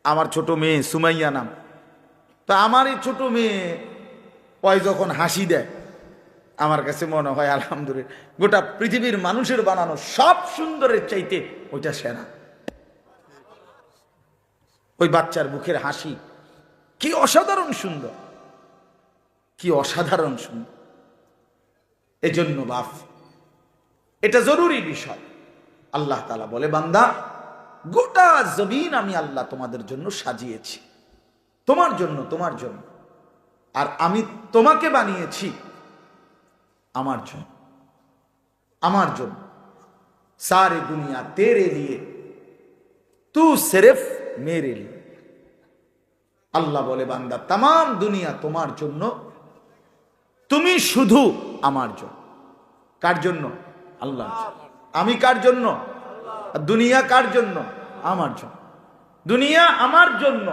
আমার ছোট মেয়ে সুমাইয়া নাম। তা আমার এই ছোট মেয়ে ওই যখন হাসি দেয়, আমার কাছে মনে হয় আলহামদুলিল্লাহ গোটা পৃথিবীর মানুষের বানানো সব সুন্দরের চাইতে ওইটা সেরা। ওই বাচ্চার মুখের হাসি কি অসাধারণ সুন্দর, কি অসাধারণ সুন্দর। এজন্য বাপ, এটা জরুরি বিষয়। আল্লাহ তাআলা বলে, বান্দা গোটা জমিন আমি আল্লাহ তোমাদের জন্য সাজিয়েছি, তোমার জন্য, তোমার জন্য, আর আমি তোমাকে বানিয়েছি আমার জন্য, আমার জন্য। সারে দুনিয়া তেরে লিয়ে, তু সিরফ মেরে লিয়ে। আল্লাহ বলে, বান্দা তাম দুনিয়া তোমার জন্য, তুমি শুধু আমার জন্য। কার জন্য? আল্লাহ। আমি কার জন্য? দুনিয়া কার জন্য? আমার জন্য। দুনিয়া আমার জন্য,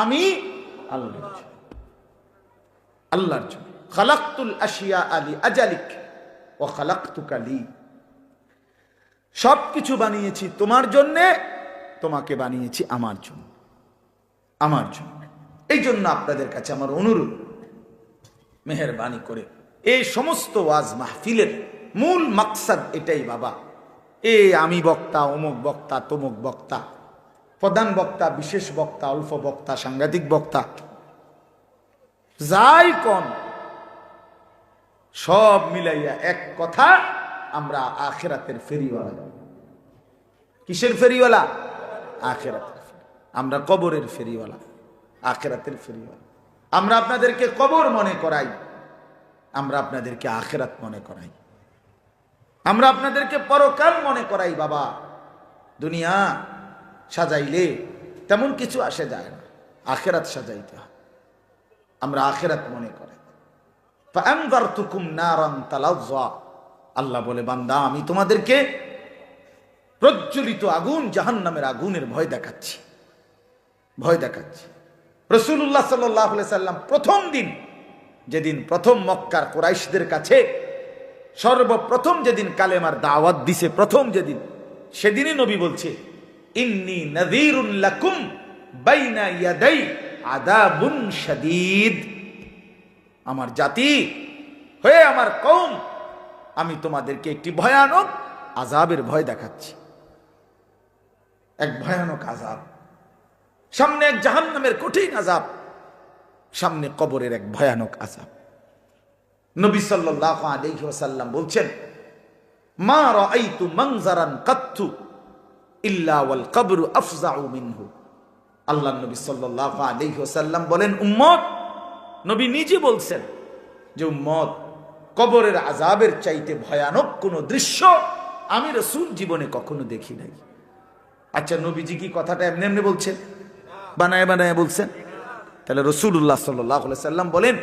আমি আল্লাহর জন্য, আল্লাহর জন্য। খালাকতুল আশিয়া আলি আজালিক ওয়া খালাকতুকা লি। সবকিছু বানিয়েছি তোমার জন্য, তোমাকে বানিয়েছি আমার জন্য, আমার জন্য। এই জন্য আপনাদের কাছে আমার অনুরোধ, মেহেরবানি করে এই সমস্ত ওয়াজ মাহফিলের মূল মাকসাদ এটাই বাবা। আমি বক্তা, অমুক বক্তা, তমুক বক্তা, প্রধান বক্তা, বিশেষ বক্তা, অল্প বক্তা, সাংঘাতিক বক্তা, যাই কোন সব মিলাইয়া এক কথা, আমরা আখিরাতের ফেরিওয়ালা। কিসের ফেরিওয়ালা? আখিরাতের। আমরা কবরের ফেরিওয়ালা, আখিরাতের ফেরিওয়ালা। আমরা আপনাদেরকে কবর মনে করাই, আমরা আপনাদেরকে আখিরাত মনে করাই, আমরা আপনাদেরকে পরকাল মনে করাই। বাবা, দুনিয়া সাজাইলে তেমন কিছু আসে যায় না, আখিরাত সাজাইতে হয়। আমরা আখিরাত মনে করাই। ফাআনযারতুকুম নারান তালাজ্জা। আল্লাহ বলে, বান্দা আমি তোমাদেরকে প্রজ্বলিত আগুন, জাহান্নামের আগুনের ভয় দেখাচ্ছি, ভয় দেখাচ্ছি। রাসূলুল্লাহ সাল্লাল্লাহু আলাইহি সাল্লাম প্রথম দিন, যেদিন প্রথম মক্কার কুরাইশদের কাছে সর্বপ্রথম যেদিন কালেমার দাওয়াত দিছে, প্রথম যেদিন, সেদিনই নবী বলছে, ইন্নী নাযীরুন লাকুম বাইনা ইয়াদাই আযাবুন শাদীদ। আমার জাতি হয়ে, আমার কওম, আমি তোমাদেরকে একটি ভয়ানক আযাবের ভয় দেখাচ্ছি। এক ভয়ানক আযাব, সামনে এক জাহান্নামের কঠিন আযাব, সামনে কবরের এক ভয়ানক আযাব। নবী সাল্লাল্লাহু আলাইহি ওয়াসাল্লাম বলছেন, মা রাআইতু মানজারান কাত্তু ইল্লা ওয়াল কবরু আফজাউ মিনহু। আল্লাহর নবী সাল্লাল্লাহু আলাইহি ওয়াসাল্লাম বলেন, উম্মত, নবী নিজে বলছেন যে উম্মত, কবরের আযাবের চাইতে ভয়ানক কোন দৃশ্য আমি রাসূল জীবনে কখনো দেখি নাই। আচ্ছা, নবীজি কি কথাটা এমনি এমনি বলছেন? বানায় বানায় বলছেন? তাহলে রাসূলুল্লাহ সাল্লাল্লাহু আলাইহি সাল্লাম বলেন,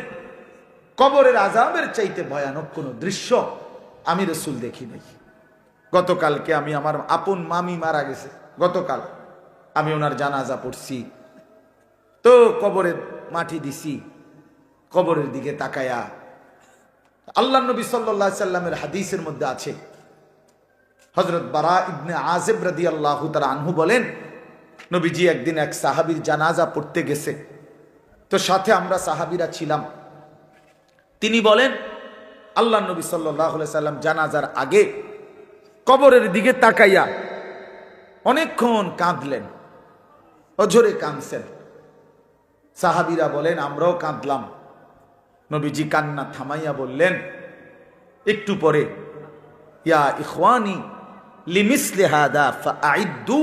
কবরের আযাবের চাইতে ভয়ানক কোনো দৃশ্য আমি রাসূল দেখি নাই। গতকালকে আমি, আমার আপন মামি মারা গেছে, গতকাল আমি ওনার জানাজা পড়ছি, তো কবরে মাটি দিছি, কবরের দিকে তাকায়া আল্লাহ নবী সাল্লাল্লাহু আলাইহি সাল্লামের হাদিসের মধ্যে আছে, হযরত বারা ইবনে আযিব রাদিয়াল্লাহু তাআলা আনহু বলেন, নবীজি একদিন এক সাহাবীর জানাজা পড়তে গেছে, তো সাথে আমরা সাহাবীরা ছিলাম। তিনি বলেন, আল্লাহ নবী সাল্লাল্লাহু আলাইহি সাল্লাম জানাজার আগে কবরের দিকে তাকাইয়া অনেকক্ষণ কাঁদলেন, অঝরে কাঁদছেন। সাহাবীরা বলেন, আমরাও কাঁদলাম। নবীজি কান্না থামাইয়া বললেন একটু পরে, ইয়া ইখওয়ানি লিমিসলি হাদা ফাআইদ্দু,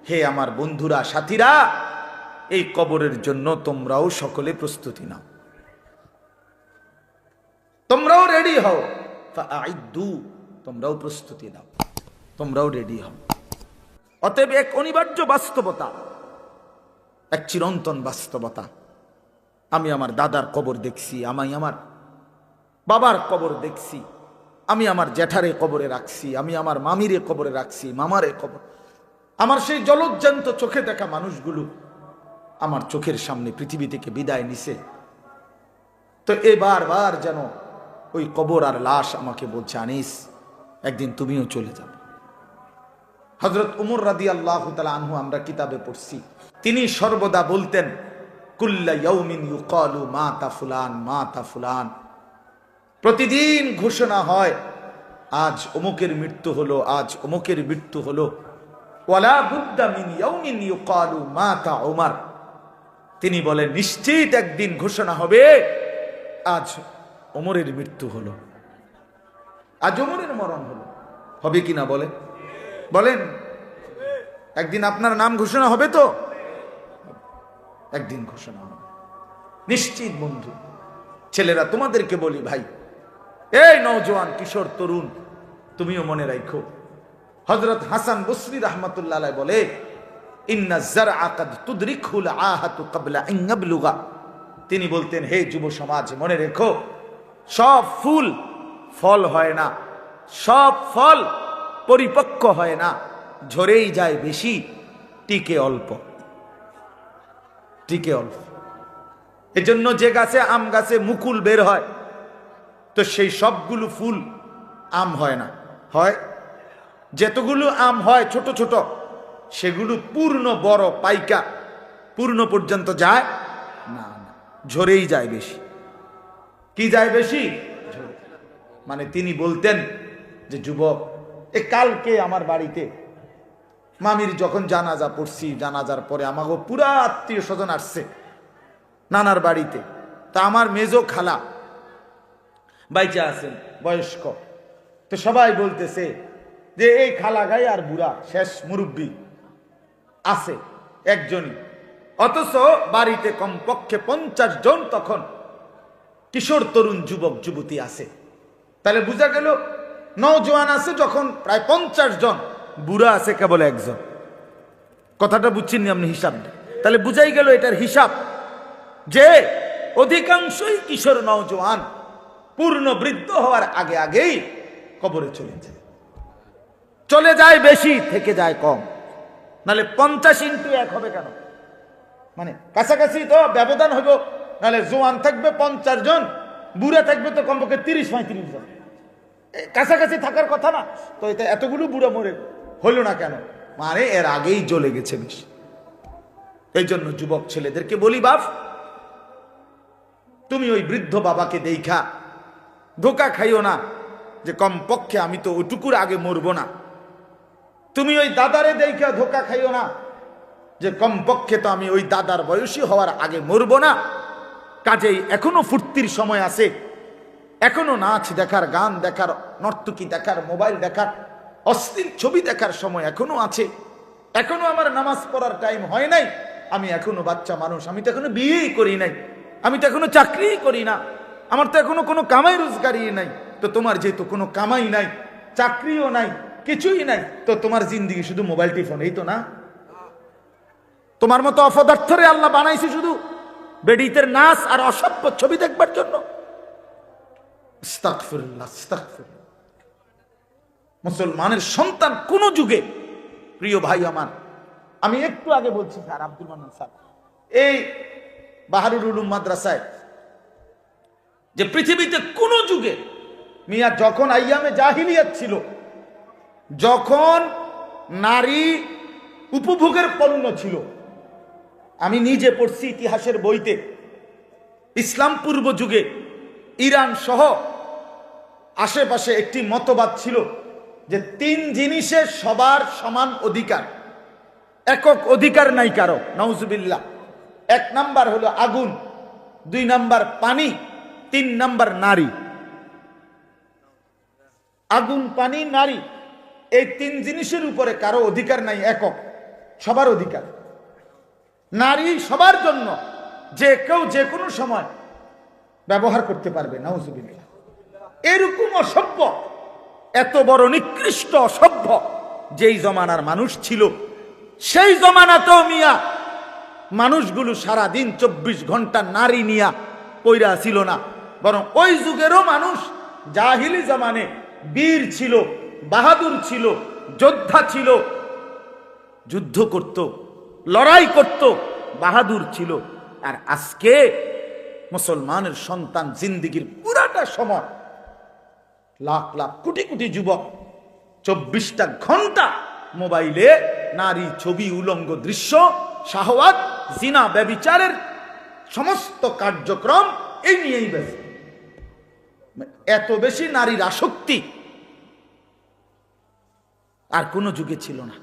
হে আমার বন্ধুরা, সাথীরা, এই কবরের জন্য তোমরাও সকলে প্রস্তুতি নাও, তোমরাও রেডি হও। ফাআইদ্দু, তোমরাও প্রস্তুতি নাও, তোমরাও রেডি হও। অতএব এক অনিবার্য বাস্তবতা, এক চিরন্তন বাস্তবতা। আমি আমার দাদার কবর দেখছি, আমি আমার বাবার কবর দেখছি, আমি আমার জ্যাঠারে কবরে রাখছি, আমি আমার মামিরে কবরে রাখছি, মামারে কবর, আমার সেই জলজ্জান্ত চোখে দেখা মানুষগুলো আমার চোখের সামনে পৃথিবী থেকে বিদায় নিছে। তো এবার বার যেন ওই কবর আর লাশ আমাকে বলছে, আনিস, একদিন তুমিও চলে যাবে। হযরত উমর রাদিয়াল্লাহু তাআলা আনহু, আমরা কিতাবে পড়ছি, তিনি সর্বদা বলতেন, কুল্লা ইয়াউমিন ইউকালু মাতা ফুলান মাতা ফুলান, প্রতিদিন ঘোষণা হয় আজ অমুকের মৃত্যু হলো, আজ অমুকের মৃত্যু হলো। ওয়ালা বুদ্দা মিন ইয়াউমিন ইউকালু মাতা উমর, তিনি বলেন নিশ্চিত একদিন ঘোষণা হবে আজ ওমরের মৃত্যু হলো, আজ ওমরের মরণ হলো। হবে কিনা বলে বলেন? একদিন আপনার নাম ঘোষণা হবে, তো একদিন ঘোষণা হবে নিশ্চিত। বন্ধু, ছেলেরা, তোমাদেরকে বলি, ভাই, এই নওজোয়ান কিশোর তরুণ, তুমিও মনে রাখো, হযরত হাসান বসরি রাহমাতুল্লাহ আলাইহি বলে, ইন্না যারআ কাদ তুদরিকুল আহাতু ক্বাবলা আন ইয়াবলুগা, তিনি বলতেন, হে যুব সমাজ, মনে রেখো, সব ফুল ফল হয় না, সব ফল পরিপক্ক হয় না, ঝরেই যায় বেশি, টিকে অল্প, টিকে অল্প। এজন্য যে গাছে, আম গাছে মুকুল বের হয়, তো সেই সবগুলো ফুল আম হয় না, হয় যেতগুলো আম হয় ছোট ছোট, সেগুলো পূর্ণ বড় পাইকা পূর্ণ পর্যন্ত যায় না, ঝরেই যায় বেশি। কি যায় বেশি? মানে তিনি বলতেন যে, যুবক, কালকে আমার বাড়িতে মামির যখন জানাজা পড়ছি, জানাজার পরে আমাকে পুরা আত্মীয় স্বজন আসছে নানার বাড়িতে, তা আমার মেজো খালা বাইচা আছেন, বয়স্ক, তো সবাই বলতেছে যে এই খালা গায়ে আর বুড়া শেষ মুরব্বী আছে একজনই, অথচ বাড়িতে কমপক্ষে 50 জন তখন কিশোর তরুণ যুবক যুবতী আছে। তাহলে বোঝা গেল নওজোয়ান আছে যখন প্রায় 50 জন, বুড়া আছে কেবল একজন। কথাটা বুঝছেন আপনি হিসাব? তাহলে বুঝাই গেল এটার হিসাব যে অধিকাংশই কিশোর নওজোয়ান পূর্ণ বৃদ্ধ হওয়ার আগে আগেই কবরে চলে যায় বেশি, থেকে যায় কম। নাহলে 50 × 1 হবে কেন? মানে কাছাকাছি তো ব্যবধান হইব, নাহলে জোয়ান থাকবে 50 জন, বুড়া থাকবে তো কমপক্ষে 30-35 জন, কাছাকাছি থাকার কথা না। তো এতগুলো বুড়া মরে হইল না কেন? মানে এর আগেই জ্বলে গেছে বেশি। এই জন্য যুবক ছেলেদেরকে বলি, বাপ, তুমি ওই বৃদ্ধ বাবাকে দেখা ধোকা খাইও না যে কমপক্ষে আমি তো ওটুকুর আগে মরবো না। তুমি ওই দাদারে দেখা ধোকা খাইও না যে কমপক্ষে তো আমি ওই দাদার বয়সী হওয়ার আগে মরবো না। কাজেই এখনো ফুর্তির সময় আছে, এখনো নাচ দেখার, গান দেখার, নর্তকী দেখার, মোবাইল দেখার, অশ্লীল ছবি দেখার সময় এখনো আছে। এখনো আমার নামাজ পড়ার টাইম হয় নাই, আমি এখনো বাচ্চা মানুষ, আমি তো এখনো বিয়েই করি নাই, আমি তো এখনো চাকরিই করি না, আমার তো এখনো কোনো কামাই রোজগারই নাই। তো তোমার যেহেতু কোনো কামাই নাই, চাকরিও নাই, কিছুই নাই, তো তোমার জিন্দিগি শুধু মোবাইল টিফোন, এই তো না? তোমার মতো অপদার্থরে আল্লাহ বানাইছে শুধু বেডিতের নাচ আর অসভ্য ছবি দেখবার জন্য। আস্তাগফিরুল্লাহ, আস্তাগফিরুল্লাহ। মুসলমানের সন্তান কোন যুগে, প্রিয় ভাই আমার, আমি একটু আগে বলছি স্যার আব্দুল মান্নান স্যার এই বাহারুল উলুম মাদ্রাসায়, যে পৃথিবীতে কোন যুগে মিয়া যখন আইয়ামে জাহিলিয়াত ছিল, যখন নারী উপভোগের পণ্য ছিল, আমি নিজে পড়ছি ইতিহাসের বইতে, ইসলাম পূর্ব যুগে ইরান সহ আশেপাশে একটি মতবাদ ছিল যে 3 জিনিসে সবার সমান অধিকার, একক অধিকার নাই কারো, নাউজুবিল্লাহ। 1 নাম্বার হলো আগুন, 2 নাম্বার পানি, 3 নাম্বার নারী। আগুন, পানি, নারী, এই 3 জিনিসের উপরে কারো অধিকার নাই, একক, সবার অধিকার। নারী সবার জন্য, যে কেউ যে কোনো সময় ব্যবহার করতে পারবে, নাউজুবিল্লাহ। এরকম অসভ্য, এত বড় নিকৃষ্ট অসভ্য যেই জমানার মানুষ ছিল, সেই জমানাতেও মিয়া মানুষগুলো সারাদিন 24 ঘন্টা নারী নিয়া পইরা ছিল না, বরং ওই যুগেরও মানুষ জাহিলি জামানে বীর ছিল, বাহাদুর ছিল, যোদ্ধা ছিল, যুদ্ধ করত, লড়াই করত, বাহাদুর ছিল। আর আজকে মুসলমানের সন্তান জিন্দিগির পুরাটা সময়, লাখ লাখ কোটি কোটি যুবক 24টা ঘন্টা মোবাইলে নারী, ছবি, উলঙ্গ দৃশ্য, শাহওয়াত, জিনা, ব্যভিচারের সমস্ত কার্যক্রম এই নিয়েই ব্যস্ত। এত বেশি নারীর আসক্তি আর কোন যুগে ছিল না।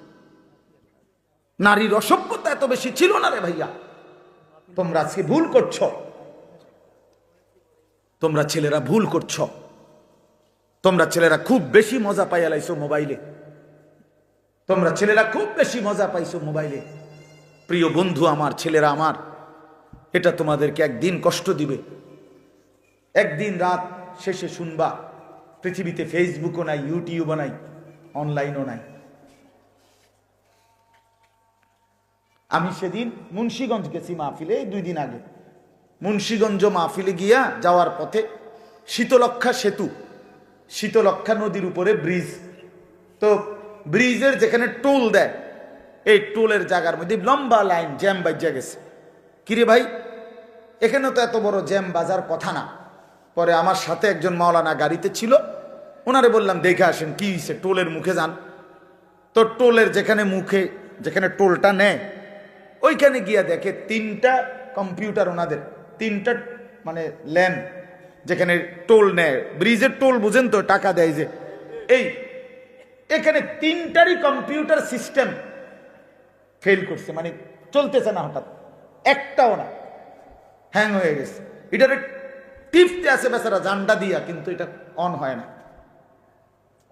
নারীর অসভ্যতা এত বেশি ছিল না রে ভাইয়া। তোমরা আজকে ভুল করছো, তোমরা ছেলেরা ভুল করছো। তোমরা ছেলেরা খুব বেশি মজা পাইয়া লাইছো মোবাইলে, তোমরা ছেলেরা খুব বেশি মজা পাইছো মোবাইলে। প্রিয় বন্ধু আমার, ছেলেরা আমার, এটা তোমাদেরকে একদিন কষ্ট দিবে। একদিন রাত শেষে শুনবা পৃথিবীতে ফেসবুকও নাই, ইউটিউবও নাই, অনলাইনও নাই। আমি সেদিন মুন্সিগঞ্জ গেছি মাহফিলে, 2 দিন আগে। মুন্সিগঞ্জ মাহফিলে গিয়া যাওয়ার পথে শীতলক্ষা সেতু, শীতলক্ষা নদীর উপরে ব্রিজ, তো ব্রিজের যেখানে টোল দেয়, এই টোলের জায়গার মধ্যে লম্বা লাইন, জ্যাম বাজা গেছে। কিরে ভাই, এখানে তো এত বড় জ্যাম বাজার কথা না। পরে আমার সাথে একজন মাওলানা গাড়িতে ছিল, ওনারে বললাম দেখে আসেন কি হয়েছে, টোলের মুখে যান। তো টোলের যেখানে মুখে, যেখানে টোলটা নেয়, ওইখানে গিয়া দেখে 3টা কম্পিউটার, ওনাদের 3টা মানে ল্যান, যেখানে টোল নেয়, ব্রিজের টোল বুঝেন তো, টাকা দেয় যে, এই এখানে 3টারই কম্পিউটার সিস্টেম ফেল করছে, মানে চলতেছে না, হঠাৎ একটাও না, হ্যাং হয়ে গেছে। এটার টিপতে আছে বেচারা জান্ডা দিয়া, কিন্তু এটা অন হয় না,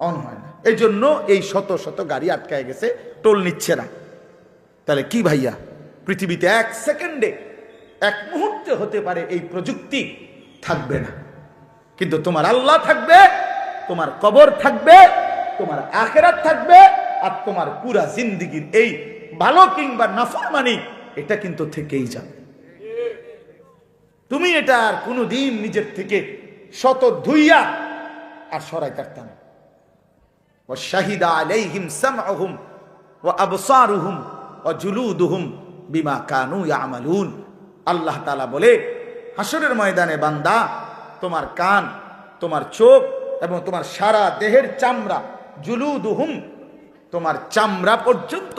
অন হয় না। এই জন্য এই শত শত গাড়ি আটকায় গেছে, টোল নিচ্ছে না। তাহলে কি ভাইয়া, পৃথিবীতে 1 সেকেন্ডে, 1 মুহূর্তে হতে পারে এই প্রযুক্তি থাকবে না, কিন্তু তোমার আল্লাহ থাকবে, তোমার কবর থাকবে, তোমার আখিরাত থাকবে, আর তোমার পুরা জিন্দেগির এই ভালো কিংবা নাফরমানি, এটা কিন্তু থেকেই যাবে। তুমি এটা আর কোনোদিন নিজের থেকে শত ধুইয়া আর সরাই পারতাম। ওয়া শাহিদা আলাইহিম সামউহুম ওয়া আবসারুহুম ওয়া জুলুদুহুম বিমা কানু ইয়ামালুন। আল্লাহ তাআলা বলে, হাসরের ময়দানে বান্দা, তোমার কান, তোমার চোখ এবং তোমার সারা দেহের চামড়া, জুলুদুহুম, তোমার চামড়া পর্যন্ত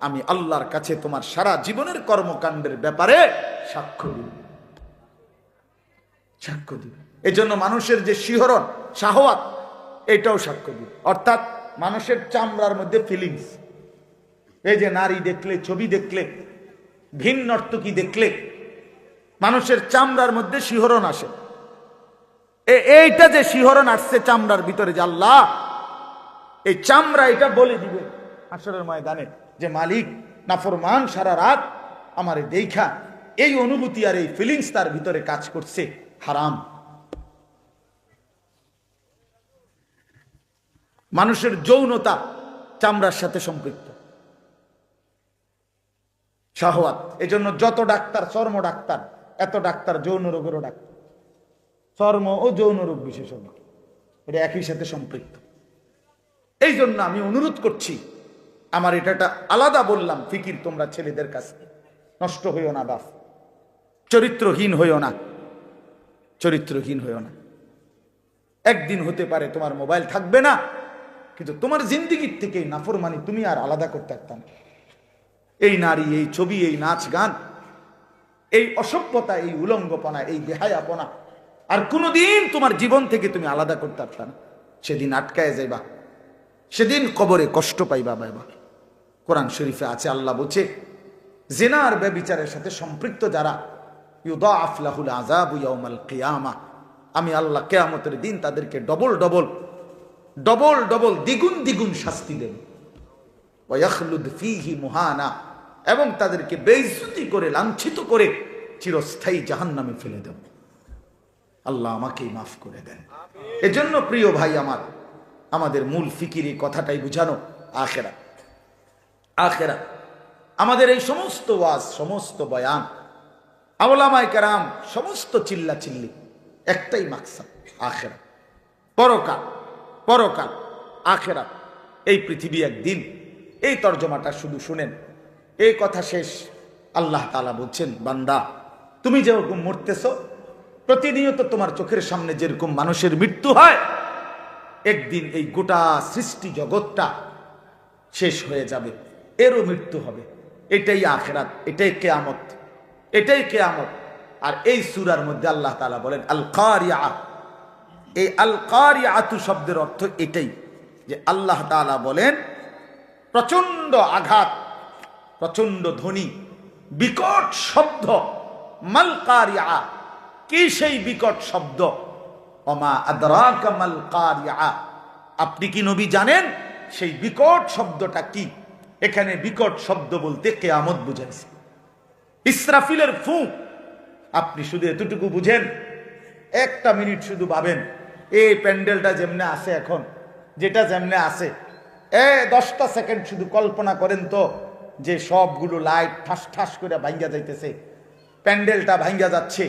আমি আল্লাহর কাছে তোমার সারা জীবনের কর্মকাণ্ডের ব্যাপারে সাক্ষ্য দিব, সাক্ষ্য দিব। এই জন্য মানুষের যে শিহরণ, শাহওয়াত, এটাও সাক্ষ্য দিব। অর্থাৎ মানুষের চামড়ার মধ্যে ফিলিংস, এই যে নারী দেখলে, ছবি দেখলে, ভিন্ন নর্তকী দেখলে মানুষের চামড়ার মধ্যে শিহরণ আসে। এইটা যে শিহরণ আসছে চামড়ার ভিতরে, যে আল্লাহ এই চামড়া এটা বলে দিবে হাসরের ময়দানে যে মালিক নাফরমান সারা রাত আমারে দেখা, এই অনুভূতি আর এই ফিলিংস তার ভিতরে কাজ করছে, হারাম। মানুষের যৌনতা চামড়ার সাথে সম্পৃক্ত, শাহওয়াত। এই জন্য যত ডাক্তার, চর্ম ডাক্তার, এত ডাক্তার যৌন রোগেরও ডাক্তার, চর্ম ও যৌন রোগ বিশেষজ্ঞ, এটা একই সাথে সম্পৃক্ত। এই জন্য আমি অনুরোধ করছি, আমার এটা আলাদা বললাম ফিকির, তোমরা ছেলেদের কাছে নষ্ট হইও না বাপ, চরিত্রহীন হইও না, চরিত্রহীন হইও না। একদিন হতে পারে তোমার মোবাইল থাকবে না, কিন্তু তোমার জিন্দিগির থেকে নাফরমানি তুমি আর আলাদা করতে পারতাম না। এই নারী, এই ছবি, এই নাচ গান, এই অসভ্যতা, এই উলঙ্গপনা, এই বেহায়াপনা আর কোনোদিন তোমার জীবন থেকে তুমি আলাদা করতে পারতা না। সেদিন আটকায় যাইবা, সেদিন কবরে কষ্ট পাইবা বাবা। কোরআন শরীফে আছে, আল্লাহ বলছে জিনা আর ব্যভিচারের সাথে সম্পৃক্ত যারা, ইউদাআফ লাহুল আযাবু ইয়াউমাল কিয়ামা, আমি আল্লাহ কিয়ামতের দিন তাদেরকে ডবল ডবল ডবল ডবল দ্বিগুণ দ্বিগুণ শাস্তি দেব। ওয়া ইয়াখলুদ ফীহি মুহানা, এবং তাদেরকে বেইজ্জতি করে লাঞ্ছিত করে চিরস্থায়ী জাহান্নামে ফেলে দেব। আল্লাহ আমাকেই মাফ করে দেন। এজন্য প্রিয় ভাই আমার, আমাদের মূল ফিকির এই কথাটাই বুঝানো, আখিরাত। আখিরাত আমাদের এই সমস্ত ওয়াজ, সমস্ত বয়ান, উলামায়ে কেরাম সমস্ত চিল্লা চিল্লি, একটাই মাকসাদ, আখিরাত, পরকাল, পরকাল, আখিরাত। এই পৃথিবী একদিন, এই তর্জমাটা শুধু শুনেন, এই কথা শেষ। আল্লাহ তাআলা বলছেন, বান্দা তুমি যেরকম মরতেছ, প্রতিনিয়ত তোমার চোখের সামনে যেরকম মানুষের মৃত্যু হয়, একদিন এই গোটা সৃষ্টি জগৎটা শেষ হয়ে যাবে, এরও মৃত্যু হবে। এটাই আখিরাত, এটাই কিয়ামত, এটাই কিয়ামত। আর এই সূরার মধ্যে আল্লাহ তাআলা বলেন আল কারিয়া। এই আল কারিয়াতু শব্দের অর্থ এটাই, যে আল্লাহ তাআলা বলেন প্রচন্ড আঘাত, প্রচন্ড ধ্বনি, বিকট শব্দ। মাল কারিয়া, কি সেই বিকট শব্দ? ওমা আদরাকা মাল কারিয়া, আপনি কি নবী জানেন সেই বিকট শব্দটা কি? এখানে বিকট শব্দ বলতে কিয়ামত বুঝাইছে, ইসরাফিলের ফুঁক। আপনি শুধু এতটুকু বুঝেন, একটা মিনিট শুধু ভাবেন, এই প্যান্ডেলটা যেমনে আছে এখন, যেটা যেমনে আছে, 10টা সেকেন্ড শুধু কল্পনা করেন তো, যে সবগুলো লাইট ঠাস ঠাস করে ভাঙ্গা যাইতেছে, প্যান্ডেলটা ভাঙ্গা যাচ্ছে,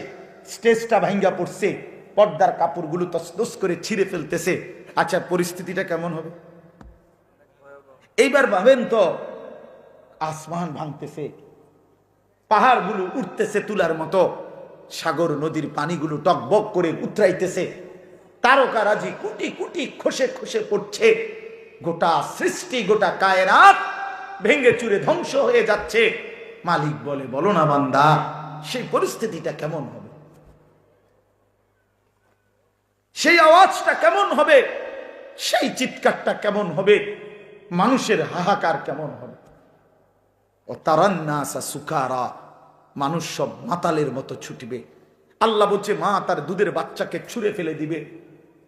স্টেজটা ভাঙ্গা পড়ছে, পর্দার কাপড়গুলো তসতস করে ছিঁড়ে ফেলতেছে। আচ্ছা, পরিস্থিতিটা কেমন হবে? এইবার ভাবেন তো, আসমান ভাঙতেছে, পাহাড়গুলো উঠতেছে তুলার মতো, সাগর নদীর পানিগুলো টকবক করে উতরাইতেছে, তারকারাজি কোটি কোটি খসে খসে পড়ছে, গোটা সৃষ্টি, গোটা কায়নাত ভেঙে চুরে ধ্বংস হয়ে যাচ্ছে। মালিক বলে, বলো না বান্দা, সেই পরিস্থিতিটা কেমন হবে? সেই আওয়াজটা কেমন হবে? সেই চিৎকারটা কেমন হবে? মানুষের হাহাকার কেমন হবে? ও তারান্নাসা সুকারা, মানুষ সব মাতালের মতো ছুটবে। আল্লাহ বলছে, মা তার দুধের বাচ্চাকে ছুঁড়ে ফেলে দিবে,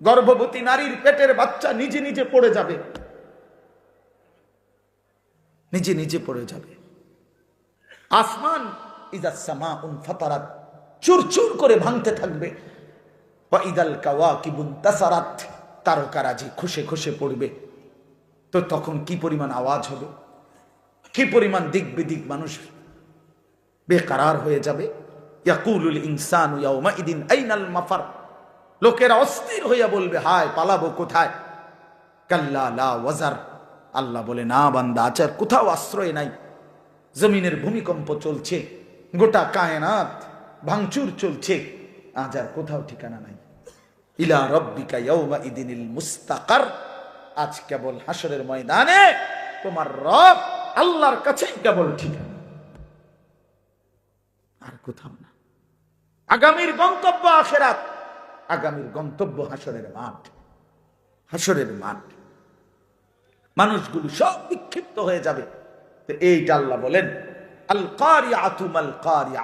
গর্ভবতী নারীর পেটের বাচ্চা নিজে নিজে পড়ে যাবে, নিজে নিজে পড়ে যাবে। আসমান ইযাস সামাউন ফাতারাত, চুরচুর করে ভাঙতে থাকবে। ওয়া ইদাল কাওয়াকিবুন তাসারাত, তারকারাজি খসে খসে পড়বে। তো তখন কি পরিমাণ আওয়াজ হবে, কি পরিমাণ দিক বিদিক মানুষ বেকারার হয়ে যাবে। ইয়াকুলুল ইনসানু ইয়াউমাইদিন আইনাল মাফার, লোকেরা অস্থির হইয়া বলবে, হায় পালাবো কোথায়? কাল্লা লা ওয়াজার, আল্লাহ বলে, না বান্দা, আচার কোথাও আশ্রয় নাই। জমিনের ভূমিকম্প চলছে, গোটা কায়নাত ভাঙচুর চলছে, আজ আর কোথাও ঠিকানা নাই। ইলা রাব্বিকা ইয়াউমাইদিনিল মুস্তাকার, আজ কেবল হাসরের ময়দানে তোমার রব আল্লাহর কাছেই কেবল ঠিকানা, আর কোথাও না। আগামীর গন্তব্য আখিরাত, আগামীর গন্তব্য হাসরের মাঠ। হাসরের মাঠ, মানুষগুলো সব বিক্ষিপ্ত হয়ে যাবে। তো এইটা আল্লাহ বলেন আল কারিয়াতু মাল কারিয়া,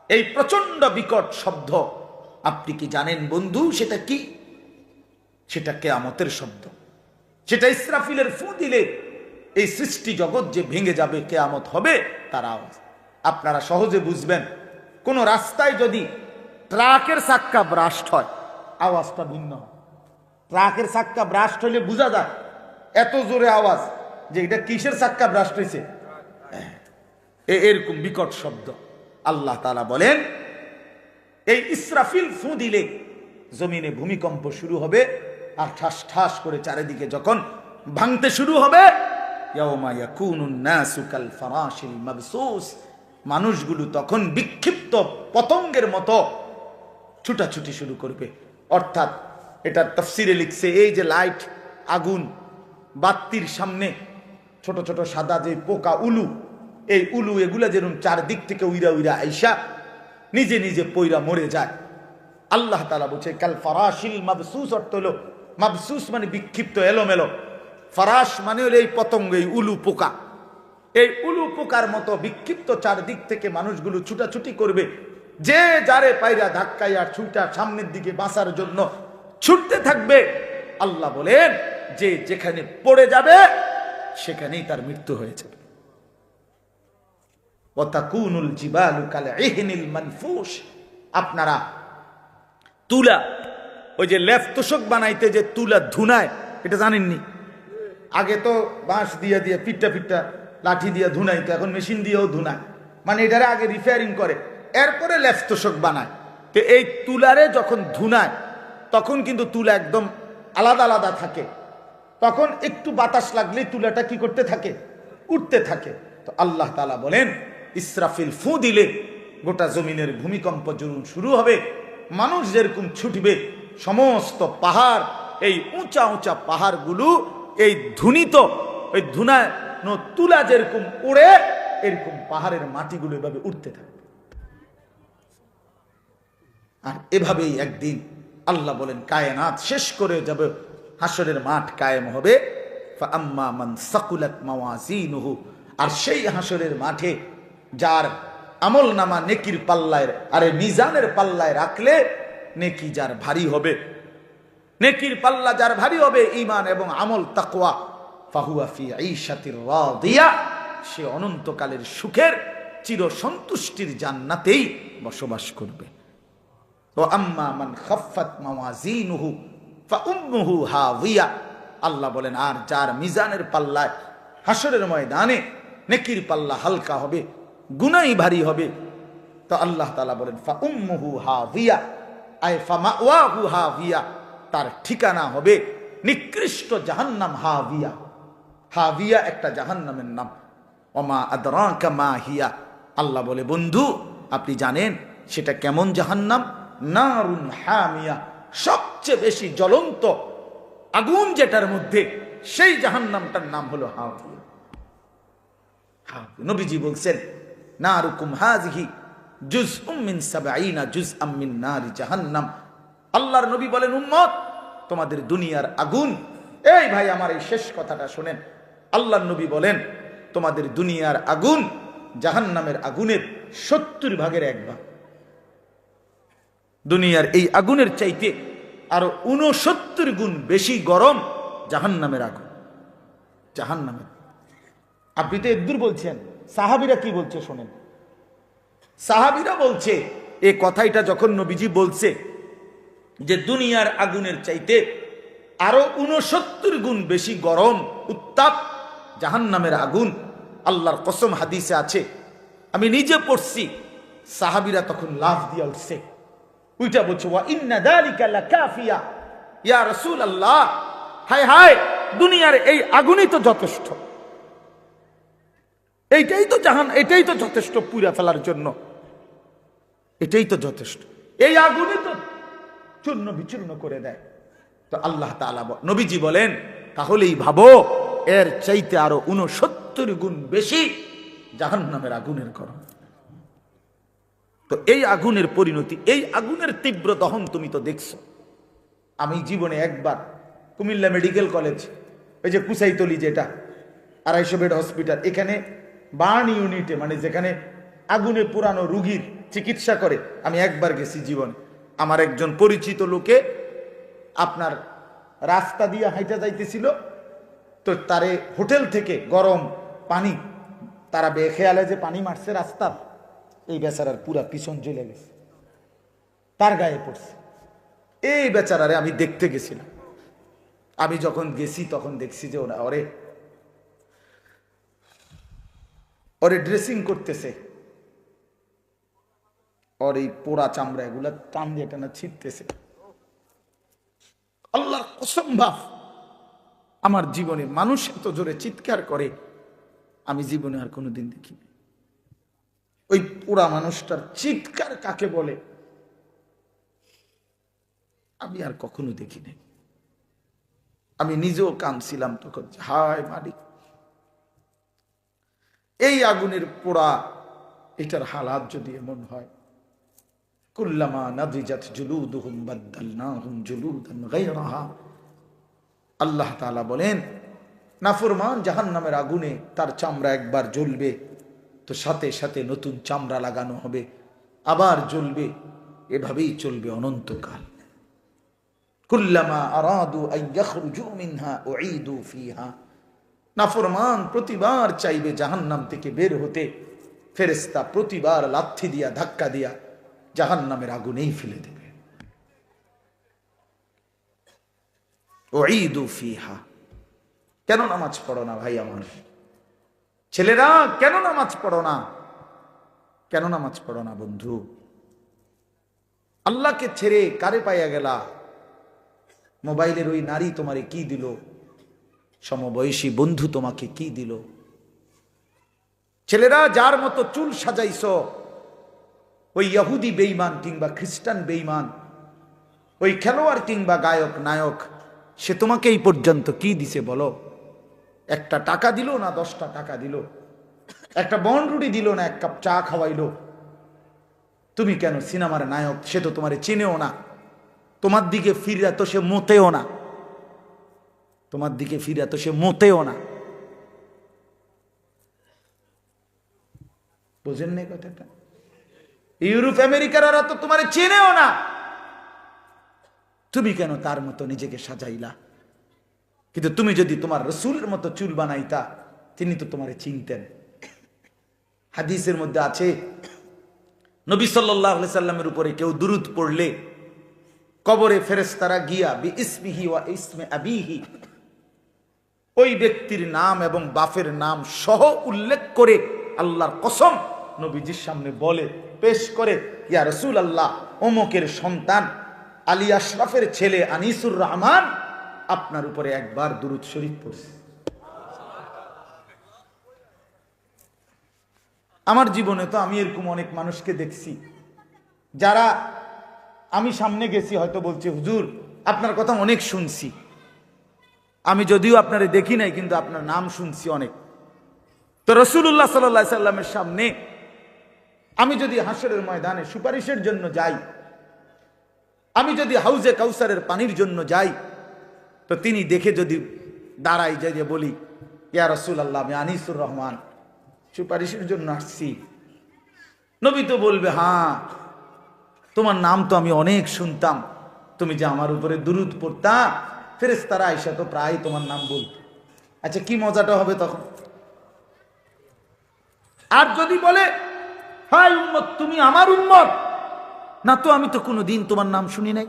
এই প্রচন্ড বিকট শব্দ আপনি কি জানেন বন্ধু সেটা কি? সেটা কিয়ামতের শব্দ, সেটা ইসরাফিলের ফু দিলে এই সৃষ্টি জগৎ যে ভেঙে যাবে, কিয়ামত হবে, তার আওয়াজ। আপনারা সহজে বুঝবেন, কোন রাস্তায় যদি ট্রাকের চাক্কা ব্রাস্ট হয়, আওয়াজটা ভিন্ন হয়। ট্রাকের চাক্কা ব্রাস্ট হলে বোঝা যায়, এত জোরে আওয়াজ যে এটা কিসের চাক্কা ব্রাস্ট হয়েছে, এরকম বিকট শব্দ। আল্লাহ তাআলা বলেন এই ইসরাফিল ফু দিলে জমিনে ভূমিকম্প শুরু হবে, আর ঠাস ঠাস করে চারিদিকে যখন ভাঙতে শুরু হবে, ইয়াউমা ইয়াকুনুন নাসু কাল ফারাশিল মাবসুস, মানুষগুলো তখন বিক্ষিপ্ত পতঙ্গের মতো ছুটাছুটি শুরু করবে। অর্থাৎ এটার তাফসিরে লিখছে, এই যে লাইট, আগুন, বাতির সামনে ছোট ছোট সাদা যে পোকা উলু, এই উলু এগুলা যেরকম চারদিক থেকে উইরা উইরা আইসা নিজে নিজে পইরা মরে যায়। আল্লাহ তাআলা বলছে কাল ফারাশিল মাবসুস, অর্থ হলো মাবসুস মানে বিক্ষিপ্ত, এলোমেলো। ফারাশ মানে হলো এই পতঙ্গ, এই উলু পোকা। এই উলু পোকার মতো বিক্ষিপ্ত চারদিক থেকে মানুষগুলো ছুটাছুটি করবে, যে যারে পায়রা ধাক্কাইয়া ছুটা সামনের দিকে বাঁচার জন্য ছুটতে থাকবে। আল্লাহ বলেন যে যেখানে পড়ে যাবে সেখানেই তার মৃত্যু হয়ে যাবে। ওয়াতাকুনুল জিবালু কালইহনিল মানফুশ, আপনারা তুলা, ওই যে লেফ তোষক বানাইতে যে তুলা ধুনায়, এটা জানেননি? আগে তো বাঁশ দিয়ে দিয়ে পিটটা পিটটা লাঠি দিয়ে ধুনাইতো, এখন মেশিন দিয়েও ধুনায়, মানে এটারে আগে রিপেয়ারিং করে এরপরে লেফ তোষক বানায়। তো এই তুলারে যখন ধুনায় তখন কিন্তু তুলা একদম আলাদা আলাদা থাকে, তখন একটু বাতাস লাগলেই তুলাটা কি করতে থাকে? উঠতে থাকে। তো আল্লাহ তাআলা বলেন ইসরাফিল ফু দিলে গোটা জমিনের ভূমিকম্প যখন শুরু হবে, মানুষ যেরকম ছুটবে, সমস্ত পাহাড়, এই উঁচা উঁচা পাহাড়গুলো এই ধুনিত, ওই ধুনানো তুলা যেরকম উড়ে, এরকম পাহাড়ের মাটিগুলো এভাবে উঠতে থাকবে। আর এভাবেই একদিন আল্লাহ বলেন কায়নাত শেষ করে যাবে, হাসরের মাঠ কায়েম হবে। ফাআম্মা মান সাকুলাত মাওয়াজিনুহু, আর সেই হাসরের মাঠে যার আমল নামা নেকির পাল্লায়, আরে মিজানের পাল্লায় রাখলে নেকি যার ভারী হবে, নেকির পাল্লা যার ভারী হবে ঈমান এবং আমল তাকওয়া, ফাহুয়া ফি ঈশাতির রাদিয়া, সে অনন্তকালের সুখের চির সন্তুষ্টির জান্নাতেই বসবাস করবে। ওয়া আম্মা মান খাফফাত মাওয়াজিনুহু ফাউম্মুহু হাওয়িয়া, আল্লাহ বলেন আর যার মিজানের পাল্লায় হাসরের ময়দানে নেকির পাল্লা হালকা হবে, গুনাহ ভারী হবে, তো আল্লাহ তাআলা বলেন ফাউম্মুহু হাওয়িয়া, আই ফামাওয়াহু হাওয়িয়া, তার ঠিকানা হবে নিকৃষ্ট জাহান্নাম। হাওয়িয়া, হাওয়িয়া একটা জাহান্নামের নাম। ওমা আদরাকা মা হিয়া, আল্লাহ বলে বন্ধু আপনি জানেন সেটা কেমন জাহান্নাম? নারুন হামিয়া, সবচেয়ে বেশি জ্বলন্ত আগুন যেটার মধ্যে, সেই জাহান্নামটার নাম হলো হাওয়িয়া। নবীজি বলছেন নারুকুম হাযিহি জুজউম মিন ৭০ জুজআম মিন নারি জাহান্নাম। আল্লাহর নবী বলেন উম্মত তোমাদের দুনিয়ার আগুন, এই ভাই আমার এই শেষ কথাটা শুনেন, আল্লাহর নবী বলেন তোমাদের দুনিয়ার আগুন জাহান্নামের আগুনের ৭০ ভাগের ১ ভাগ। দুনিয়ার এই আগুনের চাইতে আরো ৬৯ গুণ বেশি গরম জাহান্নামের আগুন। জাহান্নামের, আপনি তো একদূর বলছেন, সাহাবীরা কি বলছে শোনেন। সাহাবীরা বলছে এই কথাটা যখন নবীজি বলছে যে দুনিয়ার আগুনের চাইতে আরো ৬৯ গুণ বেশি গরম উত্তাপ জাহান্নামের আগুন, আল্লাহর কসম হাদিসে আছে, আমি নিজে পড়ছি, সাহাবীরা তখন লাফ দিয়া উঠছে, উইটা বলছে ওয়া ইন্না যালিকা লাকাফিয়া ইয়া রাসূলুল্লাহ, হায় হায় দুনিয়ার এই আগুনই তো যথেষ্ট, এইটাই তো এটাই তো যথেষ্ট পুড়া ফেলার জন্য, এটাই তো যথেষ্ট, এই আগুনই তো চূর্ণ বিচূর্ণ করে দেয়। তো আল্লাহ তাআলা নবীজি বলেন তাহলেই ভাবো এর চাইতে আরো ৬৯ গুণ বেশি জাহান্নামের আগুনের গরম। তো এই আগুনের পরিণতি, এই আগুনের তীব্র দহন তুমি তো দেখছো। আমি জীবনে একবার কুমিল্লা মেডিকেল কলেজ, ওই যে কুসাইতলি যেটা ২৫০ বেড হসপিটাল, এখানে বার্ন ইউনিটে, মানে যেখানে আগুনে পুরানো রুগীর চিকিৎসা করে, আমি একবার গেছি জীবনে। আমার একজন পরিচিত লোকে আপনার রাস্তা দিয়ে হাইটা যাইতেছিল, তো তারে হোটেল থেকে গরম পানি, তারা বেখেয়ালে যে পানি মারছে রাস্তা, এই বেচারার পুরা পিছন জ্বলে গেছে, তার গায়ে পড়ছে। এই বেচারারে আমি দেখতে গেছিলাম, আমি যখন গেছি তখন দেখছি যে ওরা ওরে ড্রেসিং করতেছে, আর এই পোড়া চামড়া এগুলা টান দিয়ে টানা ছিটতেছে। আল্লাহর কসম বাপ, আমার জীবনে মানুষ এত জোরে চিৎকার করে আমি জীবনে আর কোনোদিন দেখিনি। ওই পোড়া মানুষটার চিৎকার কাকে বলে আমি আর কখনো দেখিনি। আমি নিজেও কাঁদছিলাম তখন, হায় মালিক, এই আগুনের পোড়া এটার হালাত যদি এমন হয়, কুল্লামা নাদিজাত জুলুদুহুম বাদদালনাহুম জুলুদান গায়রাহা। আল্লাহ তাআলা বলেন, নাফরমান জাহান্নামের আগুনে তার চামড়া একবার জ্বলবে তো সাথে সাথে নতুন চামড়া লাগানো হবে, আবার জ্বলবে, এভাবেই চলবে অনন্তকাল। কুল্লামা আরাদু আন ইয়াখরুজু মিনহা উঈদু ফিহা। নাফরমান প্রতিবার চাইবে জাহান্নাম থেকে বের হতে, ফেরেশতা প্রতিবার লাথি দিয়া ধাক্কা দিয়া জাহান্নামের আগুনেই ফেলে দেবে। উঈদু ফিহা। কেন নামাজ পড়ো না ভাই আমার ছেলেরা? কেন নামাজ পড়ো না? কেন নামাজ পড়ো না বন্ধু? আল্লাহকে ছেড়ে কারে পাইয়া গেলা? মোবাইলের ওই নারী তোমারে কি দিল? সমবয়সী বন্ধু তোমাকে কি দিল? ছেলেরা যার মতো চুল সাজাইছ, ওই ইহুদি বেঈমান কিংবা খ্রিস্টান বেঈমান, ওই খেলোয়াড় কিংবা গায়ক নায়ক, সে তোমাকে এই পর্যন্ত কি দিছে বলো? একটা টাকা দিল না 10টা টাকা দিল? একটা বনরুটি দিল না 1 কাপ চা খাওয়াইলো? তুমি কেন সিনেমার নায়ক, সে তো তোমারে চিনেও না, তোমার দিকে ফিরে তো সে মোতেও না, তোমার দিকে ফিরে তো সে মোতেও না। বুঝেন না কথাটা? ইউরোপ আমেরিকারা তো তোমারে চেনেও না, তুমি কেন তার মতো নিজেকে সাজাইলা? কিন্তু তুমি যদি তোমার রাসূলের মতো চুল বানাইতা, তিনি তো তোমারে চিনতেন। হাদিসের মধ্যে আছে, নবী সাল্লাল্লাহু আলাইহি সাল্লামের উপরে কেউ দুরূদ পড়লে কবরে ফেরেশতারা গিয়া বিইসমিহি ওয়া ইসমে আবিহি, ওই ব্যক্তির নাম এবং বাপের নাম সহ উল্লেখ করে আল্লাহর কসম নবীজির সামনে বলে, পেশ করে, ইয়া রাসূলুল্লাহ, অমুকের সন্তান আলী আশরাফের ছেলে আনিসুর রহমান আপনার উপরে একবার দুরূদ শরীফ পড়ছে। আমার জীবনে তো আমি এরকম অনেক মানুষকে দেখছি, যারা আমি সামনে গেছি হয়তো বলছে, হুজুর আপনার কথা অনেক শুনছি, আমি যদিও আপনারে দেখি নাই কিন্তু আপনার নাম শুনছি অনেক। তো রাসূলুল্লাহ সাল্লাল্লাহু আলাইহি সাল্লামের সামনে আমি যদি হাসরের ময়দানে সুপারিশের জন্য যাই, আমি যদি হাউজে কাউসারের পানির জন্য যাই, তো তিনি দেখে যদি দাঁড়াই যাই যে বলি, ইয়া রাসূলুল্লাহ, আমি আনিসুর রহমান সুপারিশের জন্য আসছি, নবী তো বলবে, হ্যাঁ তোমার নাম তো আমি অনেক শুনতাম, তুমি যে আমার উপরে দুরূদ পড়তা, ফেরেশতারা আয়েশা তো প্রায় তোমার নাম বলত। আচ্ছা কি মজাটা হবে তখন? আর যদি বলে, হায় উম্মত, তুমি আমার উম্মত না, তো আমি তো কোনোদিন তোমার নাম শুনি নাই,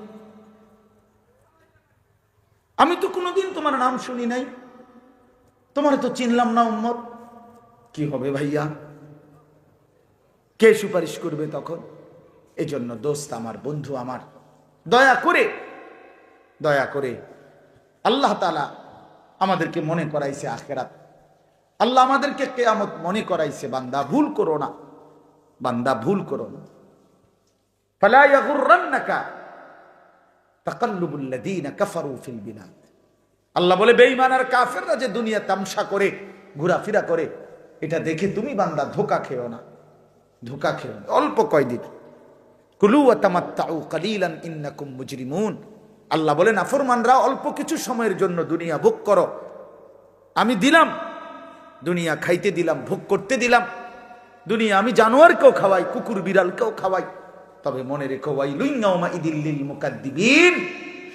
আমি তো কোনোদিন তোমার নাম শুনি নাই, তোমার তো চিনলাম না উম্মত, কি হবে ভাইয়া? কে সুপারিশ করবে তখন? এই জন্য দোস্ত আমার, বন্ধু আমার, দয়া করে আল্লাহ তাআলা আমাদেরকে মনে করাইছে আখিরাত, আল্লাহ আমাদেরকে কিয়ামত মনে করাইছে। বান্দা ভুল করো না, বান্দা ভুল করো না। ফালা ইয়াগুররান্নাকা তাকাল্লুবুল লাযীনা কাফারু ফিল বিলাদ। আল্লাহ বলে, বেঈমান আর কাফেররা যে দুনিয়া তামসা করে, ঘোরাফেরা করে, এটা দেখে তুমি বান্দা ধোঁকা খেও না, ধোঁকা খেও না। অল্প কয়দিন, কুলু ওয়া তামাত্তাউ কালিলান ইন্নাকুম মুজরিমুন। আল্লাহ বলে, নাফরমানরা অল্প কিছু সময়ের জন্য দুনিয়া ভোগ করো, আমি দিলাম দুনিয়া, খাইতে দিলাম, ভোগ করতে দিলাম দুনিয়া, আমি জানোয়ারকেও খাওয়াই, কুকুর বিড়ালকেও খাওয়াই, তবে মনে রেখো, ওয়াইলুন ইয়াউমাইযিল লিল মুকাদ্দিবিন,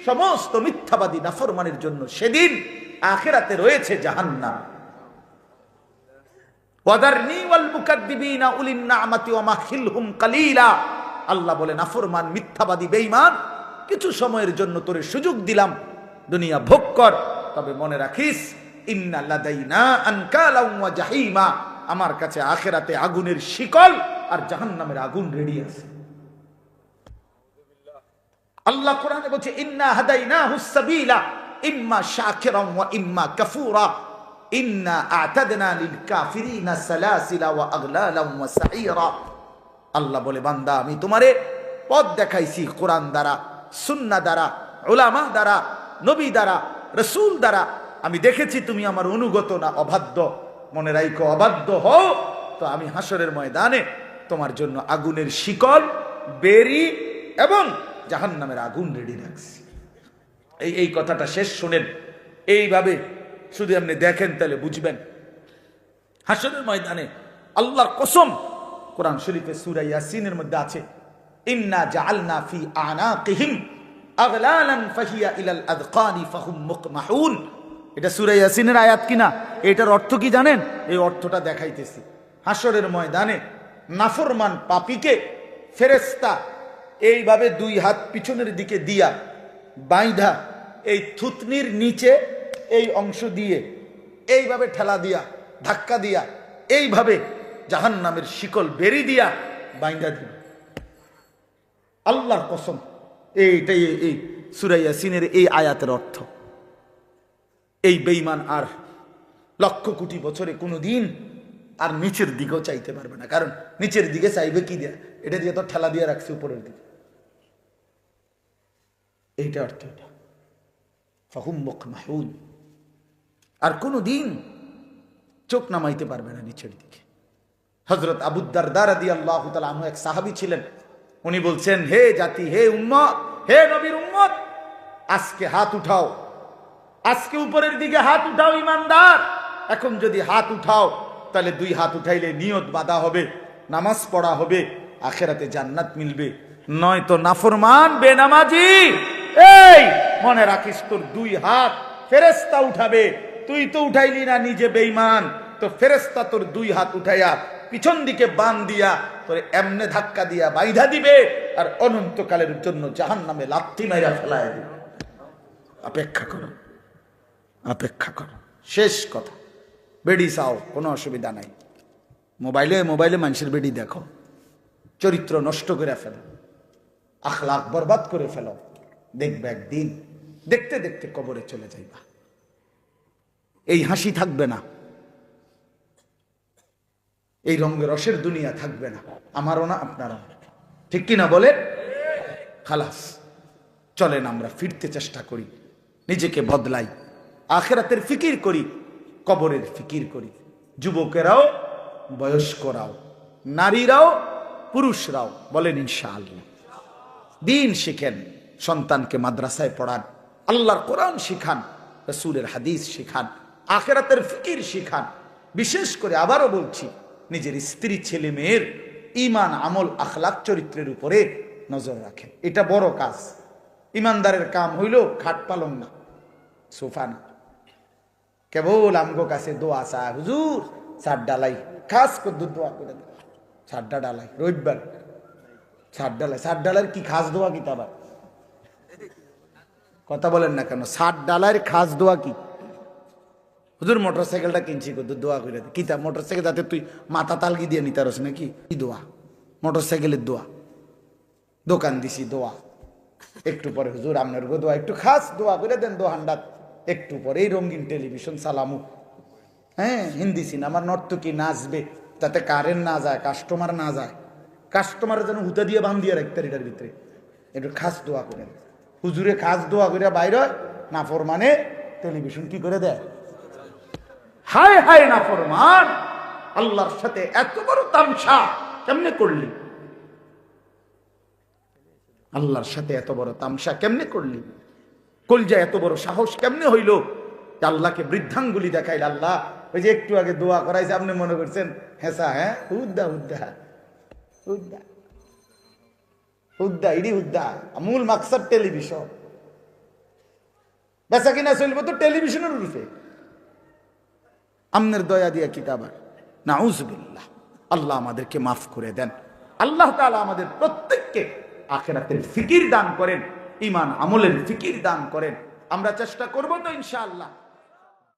সমস্ত মিথ্যাবাদী নাফরমানের জন্য সেদিন আখিরাতে রয়েছে জাহান্নাম। ওয়াদারনি ওয়াল মুকাদ্দিবিনা উলিন নি'মাতি ওয়া মাহিলহুম কালিলা। আল্লাহ বলে, নাফরমান, মিথ্যাবাদী, বেঈমান, কিছু সময়ের জন্য তোরে সুযোগ দিলাম, দুনিয়া ভোগ কর, তবে মনে রাখিস, ইন্না লাদাইনা আনকালাম ওয়া জাহিমা, আমার কাছে আখিরাতে আগুনের শিকল আর জাহান্নামের আগুন রেডি আছে। আল্লাহ কোরআনে বলছে ইন্না হাদাইনাহুস সাবিলা ইম্মা শাকিরান ওয়া ইম্মা কাফুরা ইন্না আ'তাদনা লিল কাফিরিনা সালাসিলা ওয়া আগলালান ওয়া সাঈরা। আল্লাহ বলে বান্দা আমি তোমারে পথ দেখাইছি কোরআন দ্বারা, সুন্নাহ দ্বারা, উলামা দ্বারা, নবী দ্বারা, রাসূল দ্বারা। আমি দেখেছি তুমি আমার অনুগত না, অবাধ্য। মনে রাখো অবাধ্য হও তো আমি হাসরের ময়দানে তোমার জন্য আগুনের শিকল, বেরি এবং জাহান্নামের আগুন রেডি রাখছি। এই কথাটা শেষ শুনেন, এইভাবে শুধু আপনি দেখেন তাহলে বুঝবেন। হাসরের ময়দানে আল্লাহর কসম, কোরআন শরীফে সূরা ইয়াসিনের মধ্যে আছে ইন্না জাআলনা ফি আনাকিহিম আগলালান ফাহিয়া ইলাল আযকানি ফাহুম মুকমাহুন। এটা সূরা ইয়াসিনের আয়াত কিনা? এটার অর্থ কি জানেন? এই অর্থটা দেখাইতেছি। হাসরের ময়দানে নাফরমান পাপীকে ফেরেশতা এইভাবে দুই হাত পিছনের দিকে দিয়া বাইধা এই থুতনির নিচে এই অংশ দিয়ে এইভাবে ঠেলা দিয়া, ধাক্কা দিয়া, এইভাবে জাহান্নামের শিকল বেরি দিয়া বাইন্ধা দিবে। আল্লাহর কসম, এইটাই এই সূরা ইয়াসিনের এই আয়াতের অর্থ। এই বেঈমান আর লক্ষ কোটি বছরে কোনোদিন আর নিচের দিকেও চাইতে পারবে না, কারণ নিচের দিকে চাইবে কি দিয়া? এটা দিয়ে তো ঠেলা দিয়ে রাখছে উপরের দিকে। এইটা অর্থ, এটা ফাহুম মুকমাহুন। আর কোনোদিন চোখ নামাইতে পারবে না নিচের দিকে। হযরত আবু দারদা রাদিয়াল্লাহু তাআলা আনহু এক সাহাবী ছিলেন। উনি বলছেন, হে জাতি, হে উম্মত, হে নবীর উম্মত, আজকে হাত উঠাও, আজকে উপরের দিকে হাত উঠাও ইমানদার। এখন যদি হাত উঠাও তাহলে দুই হাত উঠাইলে নিয়ত বাঁধা হবে, নামাজ পড়া হবে, আখিরাতে জান্নাত মিলবে। নয়তো নাফরমান বেনামাজি, এই মনে রাখিস তোর দুই হাত ফেরেশতা উঠাবে। তুই তো উঠাইলি না, নিজে বেঈমান, তো ফেরেশতা তোর দুই হাত উঠাইয়া পিছন দিকে বান দিয়া তোরে এমনে ধাক্কা দিয়া বাইধা দিবে আর অনন্তকালের জন্য জাহান্নামে লাথি মাইরা ফেলায় দিবে। অপেক্ষা করো, অপেক্ষা করো। শেষ কথা, বেডি চাও, কোনো অসুবিধা নাই। মোবাইলে মানুষের বেডি দেখো, চরিত্র নষ্ট করে ফেলো, আখলাক বরবাদ করে ফেলো, দেখবে একদিন দেখতে দেখতে কবরে চলে যাইবা। এই হাসি থাকবে না, এই রঙের রসের দুনিয়া থাকবে না, আমারও না আপনারও, ঠিক কিনা বলে? খালাস, চলেন আমরা ফিরতে চেষ্টা করি, নিজেকে বদলাই, আখিরাতের ফিকির করি, কবরের ফিকির করি। যুবকেরাও, বয়স্করাও, নারীরাও, পুরুষরাও বলেন ইনশাআল্লাহ। দিন শিখেন, সন্তানকে মাদ্রাসায় পড়ান, আল্লাহর কোরআন শিখান, রাসূলের হাদিস শিখান, আখিরাতের ফিকির শিখান। বিশেষ করে আবারও বলছি, নিজের স্ত্রী, ছেলে মেয়ের ঈমান, আমল, আখলাক, চরিত্রের উপরে নজর রাখেন। এটা বড় কাজ। ইমানদারের কাম হইল খাট পালং না, সোফা না। কেবল আমগো কাছে দোয়া চায়, হুজুর ছাদ ডালাই, খাস করে দোয়া করে দেয়, ছাদটা ডালাই রবিবার, ছাদ ডালাই। ছাদ ডালার কি খাস দোয়া কি? আবার কথা বলেন না কেন? ছাদ ডালার খাস দোয়া কি? হুজুর মোটর সাইকেলটা কিনছি, দোয়া করে দে। কিতা মোটর সাইকেল? যাতে তুই মাথা তালগি দিয়ে নিতে পারস নাকি? কি দোয়া? মোটর সাইকেলের দোয়া। দোকান দিছি দোয়া। একটু পরে হুজুর আপনার গো দোয়া, একটু খাস দোয়া করে দেন দোহান্ডাত। একটু পরে এই রঙিন টেলিভিশন চালামু, হ্যাঁ, হিন্দি সিনেমার নর্তকী নাচবে, যাতে কারেন্ট না যায়, কাস্টমার না যায়, কাস্টমারের যেন হুতা দিয়ে বান দিয়ে রাখতে এটার ভিতরে। একটু খাস দোয়া করে, হুজুরে খাস দোয়া করে বাইর হয়, নাফরমানে টেলিভিশন কি করে দেয়। হায় হায় নাফরমান, আল্লাহর সাথে এত বড় তামসা কেমনে করলি? আল্লাহর সাথে এত বড় তামসা কেমনে করলি? কলজা এত বড় সাহস কেমনে হইল আল্লাহকে বৃদ্ধাঙ্গুলি দেখাইল? আল্লাহ ওই যে একটু আগে দোয়া করাইছে, আপনি মনে করছেন হেসা? হ্যাঁ, হুদ্দা হুদ্দা হুদ্দা হুদ্দা, ইডি হুদ্দা। মূল মাকসাদ টেলিভিশন, বেচা কিনা চলবে তো টেলিভিশনের রূপে। আমনের দয়া দিয়া কিতাবার নাউজুবিল্লাহ। আল্লাহ আমাদেরকে মাফ করে দেন। আল্লাহ তাআলা আমাদের প্রত্যেককে আখিরাতের ফিকির দান করেন, ঈমান আমলের ফিকির দান করেন। আমরা চেষ্টা করব তো ইনশাআল্লাহ।